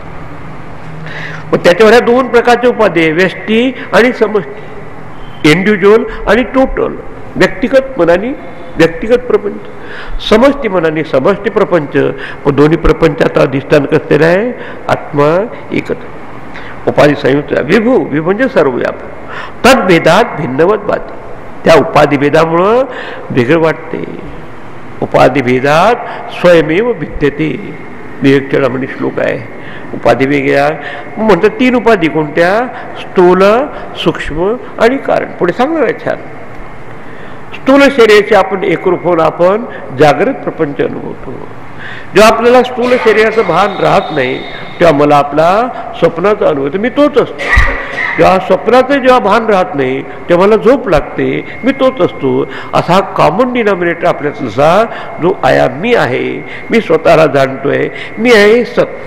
मग त्याच्यावर ह्या 2 प्रकारचे उपाधी आहे, व्यष्टी आणि समष्टी, इंडिव्हिज्युअल आणि टोटल. व्यक्तिगत मनाने व्यक्तिगत प्रपंच, समष्टी मनाने समष्टी प्रपंच. व दोन्ही प्रपंचाचा अधिष्ठान कसलेला आहे, आत्मा एकच. उपाधी संयुक्त विभू, विभू म्हणजे सर्व व्यापक. तद्भेदात भिन्नवत भाती. त्या उपाधी भेदामुळं वेगळं वाटते. उपाधी भेदात स्वयमेव भिद्यते. विवेक चेडामणी श्लोक आहे. उपाधी वेगळ्या म्हणतात 3 उपाधी कोणत्या, स्थूल, सूक्ष्म आणि कारण. पुढे सांगणार आहे छान. स्थूल शरीराचे आपण एकरूप होऊन आपण जागृत प्रपंच अनुभवतो. जेव्हा आपल्याला स्थूल शरीराचं भान राहत नाही तेव्हा मला आपला स्वप्नाचा अनुभव होतो, मी तोच असतो. जेव्हा स्वप्नाचं जेव्हा भान राहत नाही तेव्हा मला झोप लागते, मी तोच असतो. असा हा कॉमन डिनॉमिनेटर आपल्यातला जो आया मी आहे, मी स्वतःला जाणतोय, मी आहे सत,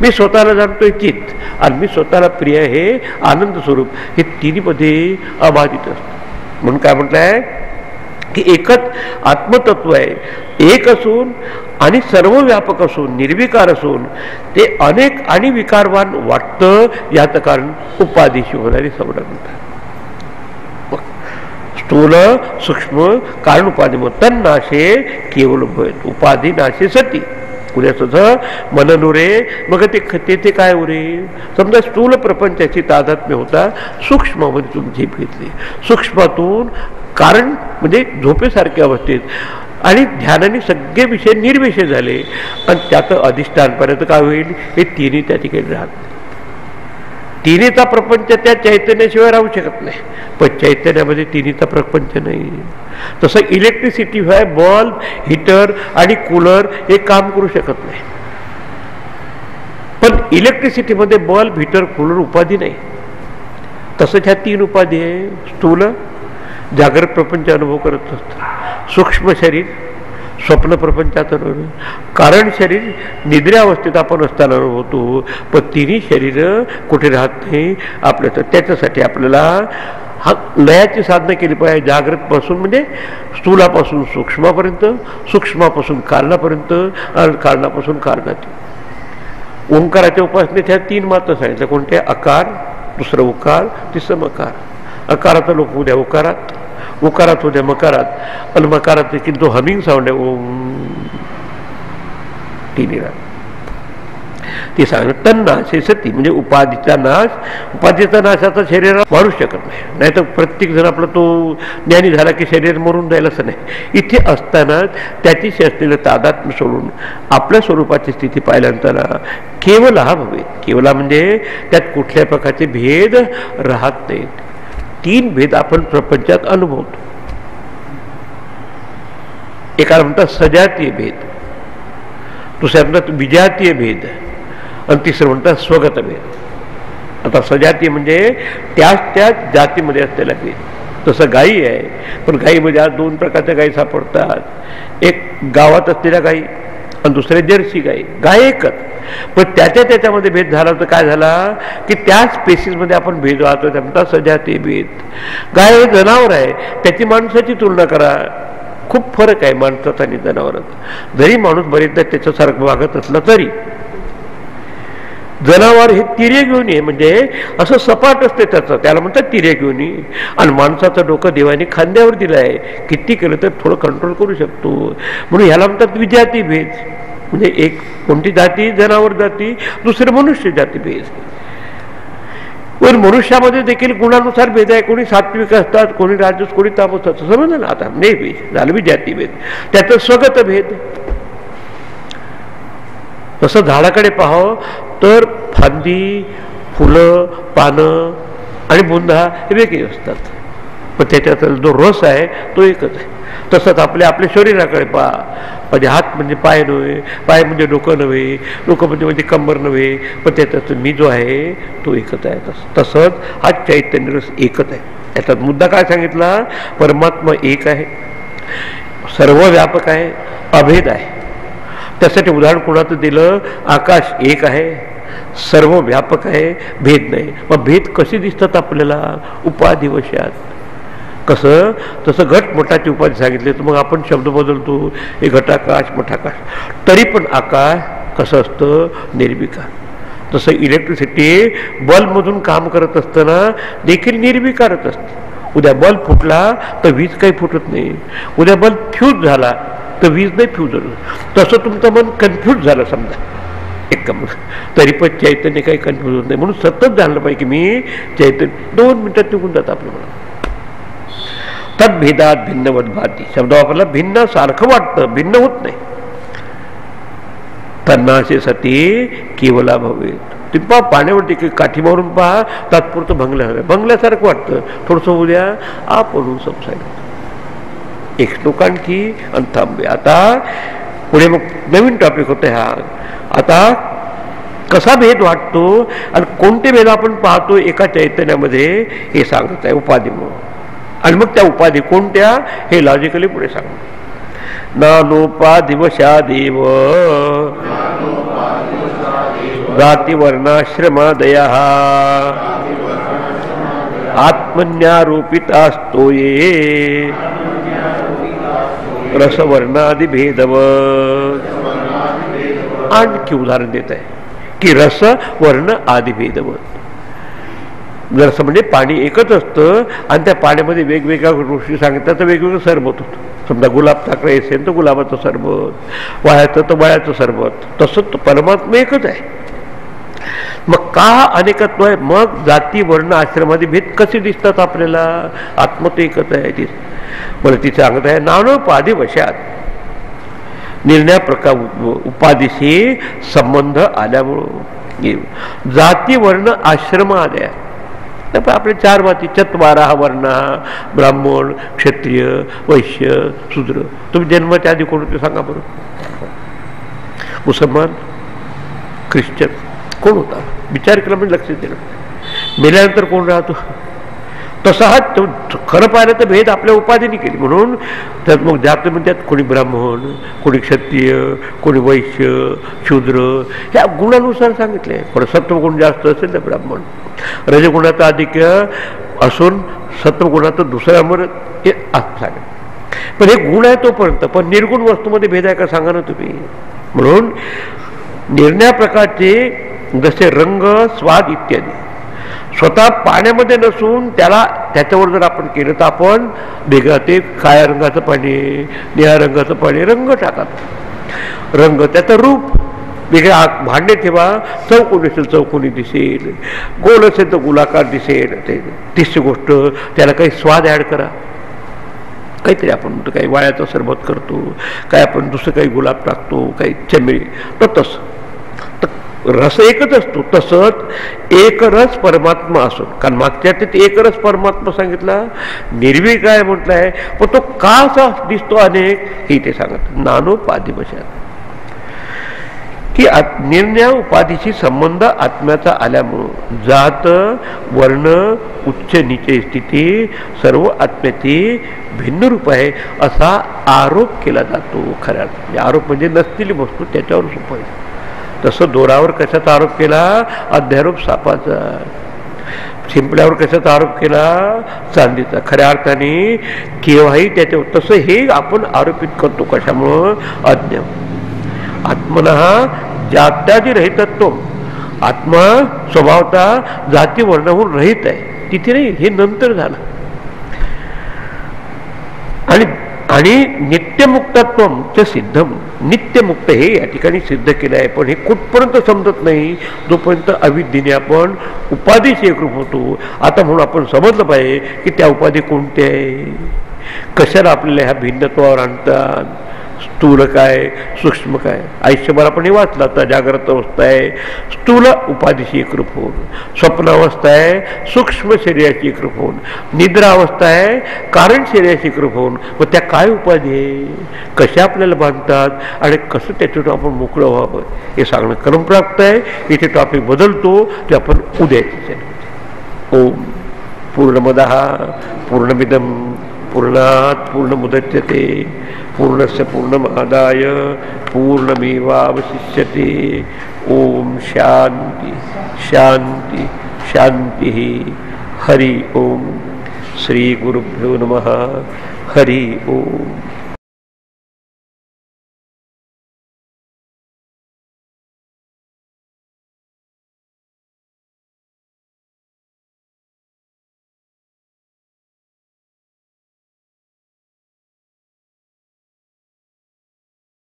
मी स्वतःला जाणतोय चित्त, आणि मी स्वतःला प्रिय हे आनंद स्वरूप. हे तिन्हीमध्ये अबाधित असतं. म्हणून काय म्हटलंय की एकच आत्मतत्व आहे, एक असून आणि सर्व व्यापक असून निर्विकार असून ते अनेक आणि विकारवान वाटतं. याचं कारण उपाधीशी होणारी सवड म्हणतात. स्थूल सूक्ष्म कारण उपाधी मग तन्नाशे केवल भवेत. उपाधी नाशे सती. पुण्याचं मनन उरे, मग ते काय उरे. समजा स्थूल प्रपंचाची तादात्म्य होता, सूक्ष्मामध्ये तुम्ही झेप घेतली, सूक्ष्मातून कारण म्हणजे झोपेसारख्या अवस्थेत, आणि ध्यानाने सगळे विषय निर्विषय झाले, आणि त्याचं अधिष्ठानपर्यंत काय होईल, हे तिन्ही त्या ठिकाणी राहत. तिन्हीचा प्रपंच त्या चैतन्याशिवाय राहू शकत नाही, पण चैतन्यामध्ये तिन्हीचा प्रपंच नाही. तसं इलेक्ट्रिसिटी आहे, बल्ब, हीटर आणि कूलर हे काम करू शकत नाही. पण इलेक्ट्रिसिटीमध्ये बल्ब, हीटर, कूलर उपाधी नाही. तसंच ह्या 3 उपाधी आहे. स्थूल जागृत प्रपंच अनुभव करत असतात, सूक्ष्म शरीर स्वप्न प्रपंचाचा अनुभव, कारण शरीर निद्रावस्थेत आपण असताना अनुभवतो. पण तिन्ही शरीर कुठे राहत नाही आपल्या. त्याच्यासाठी आपल्याला हा लयाची साधना केली पाहिजे. जागृतपासून म्हणजे स्थूलापासून सूक्ष्मापर्यंत, सूक्ष्मापासून कारणापर्यंत, आणि कारणापासून कारणात. ओंकाराच्या उपासनेत ह्या 3 मात्र सांगितलं. कोणत्या, अकार, दुसरं उकार, तिसरं मकार. अकाराचा लोक होऊ द्या उकारात, उकारात होऊ द्या मकारात, आणि मकारात की जो हमिंग साऊंड आहे ओम, तिन्ही ती सांगत तन्नाशे सती. म्हणजे उपाधीचा नाश. उपाधीचा नाशाचा शरीराला मारू शकत नाही. नाहीतर प्रत्येक जण आपला तो ज्ञानी झाला की शरीर मरून जाईल असं नाही. इथे असतानाच त्याची असलेलं तादात्म्य सोडून आपल्या स्वरूपाची स्थिती पाहिल्यानंतर केवल हा भवेत. केवला म्हणजे त्यात कुठल्या प्रकारचे भेद राहत नाहीत. 3 भेद आपण प्रपंचात अनुभवतो. एकाला म्हणतात सजातीय भेद, दुसऱ्या म्हणतात विजातीय भेद, आणि तिसरं म्हणतात स्वगत भेद. आता सजातीय म्हणजे त्याच जातीमध्ये असलेला भेद. तसं गायी आहे, पण गायीमध्ये आज 2 प्रकारच्या गायी सापडतात. एक गावात असलेल्या गायी आणि दुसऱ्या जर्सी गायी. गाय एकच, पण त्याच्यामध्ये भेद झाला तर काय झाला की त्या स्पेसिसमध्ये आपण भेद वाहतो. त्या म्हणतात सजातीय भेद. गाय हे जनावर आहे, त्याची माणसाची तुलना करा, खूप फरक आहे माणसाचा आणि जनावरात. जरी माणूस बरेचदा त्याच्यासारखं वागत असला तरी जनावर हे तिर्य घेऊन ये, म्हणजे असं सपाट असते त्याचं, त्याला म्हणतात तिर्य घेऊन ये. आणि माणसाचं डोकं देवाने खांद्यावर दिलं आहे, किती केलं तर थोडं कंट्रोल करू शकतो. म्हणून ह्याला म्हणतात विजाती भेद. म्हणजे एक कोणती जाती जनावर जाती, दुसरं मनुष्य जाती भेद. पण मनुष्यामध्ये देखील गुणानुसार भेद आहे. कोणी सात्विक असतात, कोणी राजस, कोणी तामस असतात. समजलं ना आता, नाही झालं बी जाती भेद. त्याचं स्वगत भेद. तसं झाडाकडे पाहावं तर फांदी, फुलं, पानं आणि बुंदा हे वेगळे असतात, पण त्याच्यात जो रस आहे तो एकच आहे. तसंच आपल्या शरीराकडे पहा. म्हणजे हात म्हणजे पाय नव्हे, पाय म्हणजे डोकं नव्हे, डोकं म्हणजे कंबर नव्हे, पण त्याच्यात मी जो आहे तो एकच आहे. तसंच हा चैतन्य रस एकच आहे. याचा मुद्दा काय सांगितला? परमात्मा एक आहे, सर्व व्यापक आहे, अभेद आहे. त्यासाठी उदाहरण कोणाचं दिलं? आकाश एक आहे, सर्व व्यापक आहे, भेद नाही. मग भेद कसे दिसतात आपल्याला? उपाधिवशात. कसं? तसं घट मठाची उपाधी सांगितली तर मग आपण शब्द बदलतो, हे घटाकाश मठाकाश. तरी पण आकाश कसं असतं? निर्विकार. तसं इलेक्ट्रिसिटी बल्बमधून काम करत असताना देखील निर्विकारच असते. उद्या बल्ब फुटला तर वीज काही फुटत नाही. उद्या बल्ब फ्यूज झाला तर वीज नाही फ्यूज होत. तसं तुमचं मन कन्फ्यूज झालं समजा एकदम, तरी पण चैतन्य काही कन्फ्यूज होत नाही. म्हणून सतत जाणलं पाहिजे की मी चैतन्य. 2 मिनिटात निघून जातं आपलं मला. तद भेदात भिन्नवत भाती शब्द वापरला. भिन्न सारखं वाटतं, भिन्न होत नाही. तन्नाशे सती केवला भवेत. तुम्ही पहा पाण्यावरती काठी मारून पहा, तात्पुरतं भंगल्यासारखं वाटतं. थोडंसं उद्या आपण सबसाईड. एक श्लोक आणखी आणि थांबे. आता पुढे मग नवीन टॉपिक होतं हा. आता कसा भेद वाटतो आणि कोणते भेद आपण पाहतो एका चैतन्यामध्ये हे सांगत आहे उपाधीमुळे. आणि मग त्या उपाधी कोणत्या हे लॉजिकली पुढे सांगतो. नानोपाधिवशा देव जाती वर्णाश्रमादया आत्मन्यारोपितास्तो ये रसवर्णादि भेदव. आणखी उदाहरण देत आहे की रस वर्ण आदि भेदव. रस म्हणजे पाणी एकच असतं आणि त्या पाण्यामध्ये वेगवेगळ्या गोष्टी सांगितल्या तर वेगवेगळं सरबत होतं. समजा गुलाब टाकलं असेल तर गुलाबाचं सरबत, वाळ्याचं तर वाळ्याचं सरबत. तसंच परमात्मा एकच आहे. मग का अनेकत्व आहे? मग जाती वर्ण आश्रमादी भेद कसे दिसतात आपल्याला? आत्मा तर एकच आहे. मला ती सांगत आहे नानोपाधी वशात निर्णय प्रकार उपाधीशी संबंध आल्यामुळं जाती वर्ण आश्रम आल्या. आपले 4 जाती, 4 वर्ण, ब्राह्मण, क्षत्रिय, वैश्य, शूद्र. तुम्ही जन्माच्या आधी कोण होते सांगा बरं? मुसलमान, ख्रिश्चन कोण होता? विचार केला म्हणजे लक्षात दिलं. मेल्यानंतर कोण राहतो? तसा हा खरं पाहिलं तर भेद आपल्या उपाधीने केली. म्हणून त्यात मग जात म्हणतात कोणी ब्राह्मण, कोणी क्षत्रिय, कोणी वैश्य, शूद्र, ह्या गुणानुसार सांगितले. पण सत्वगुण जास्त असेल तर ब्राह्मण, रजगुणाचा अधिक्य असून सत्वगुणाचं दुसऱ्यावर हे सांगेल. पण हे गुण आहे तोपर्यंत. पण निर्गुण वस्तूमध्ये भेद आहे का सांगा ना तुम्ही? म्हणून निर्णय प्रकारचे जसे रंग, स्वाद इत्यादी स्वतः पाण्यामध्ये नसून त्याच्यावर जर आपण केलं तर आपण वेगळं ते काळ्या रंगाचं पाणी, निळ्या रंगाचं पाणी रंग टाकतो. रंग त्याचं रूप वेगळ्या. भांडे ठेवा, चौकोनी असेल चौकोनी दिसेल, गोल असेल तर गोलाकार दिसेल. ते तिसरी गोष्ट त्याला काही स्वाद ॲड करा. काहीतरी आपण म्हणतो काही वाळ्याचं सरबत करतो, काय आपण दुसरं काही गुलाब टाकतो, काही चमेली, तर तसं रस एकच असतो. तसंच एक रस परमात्मा असून, कारण मागच्या ते एक रस परमात्मा सांगितला, निर्विकार आहे म्हटलं आहे, पण तो का असा दिसतो अनेक हे ते सांगत. नानोपाधिवशात की निर्णय उपाधीशी संबंध आत्म्याचा आल्यामुळं जात वर्ण उच्च नीचे स्थिती सर्व आत्म्याची भिन्न रूप आहे असा आरोप केला जातो. खऱ्या आरोप म्हणजे नसलेली वस्तू त्याच्यावर सोपं आहे. तसं दोरावर कशाचा आरोप केला? अध्यारोप सापाचा. शिंपल्यावर कशाचा आरोप केला? चांदीचा. खऱ्या अर्थाने केव्हाही त्याच्यावर. तसं हे आपण आरोपित करतो कशामुळं? अज्ञान. आत्मनः जात्यादी रहितत्व. आत्मा स्वभावता जाती वर्णाहून रहित आहे, तिथे नाही, हे नंतर झालं. आणि नित्यमुक्त मुक्तत्वम च सिद्धम, नित्यमुक्त हे या ठिकाणी सिद्ध केलं आहे. पण हे कुठपर्यंत समजत नाही जोपर्यंत अविद्येने आपण उपाधीशी एकरूप होतो. आता म्हणून आपण समजलं पाहिजे की त्या उपाधी कोणत्या आहे, कशाला आपल्याला ह्या भिन्नत्वावर आणतात, स्थूल काय सूक्ष्म काय. आयुष्यभर आपण हे वाचलं. आता जागृत अवस्था आहे स्थूल उपाधीशी एकरूप होऊन, स्वप्न अवस्था आहे सूक्ष्म शरीराची एकरूप होऊन, निद्रा अवस्था आहे कारण शरीराची एकरूप होऊन. मग त्या काय उपाधी आहे, कशा आपल्याला बांधतात आणि कसं त्याच्यातून आपण मोकळं व्हावं हे सांगणं क्रमप्राप्त आहे. इथे टॉपिक बदलतो ते आपण उद्याची. ओम पूर्णमदः पूर्णमिदं पूर्णात् पूर्णमुदच्यते पूर्णस्य पूर्णमादाय पूर्णमेवावशिष्यते. ओम शांति शांति शांति. हरि ओम. श्री गुरुभ्यो नमः. हरि ओम.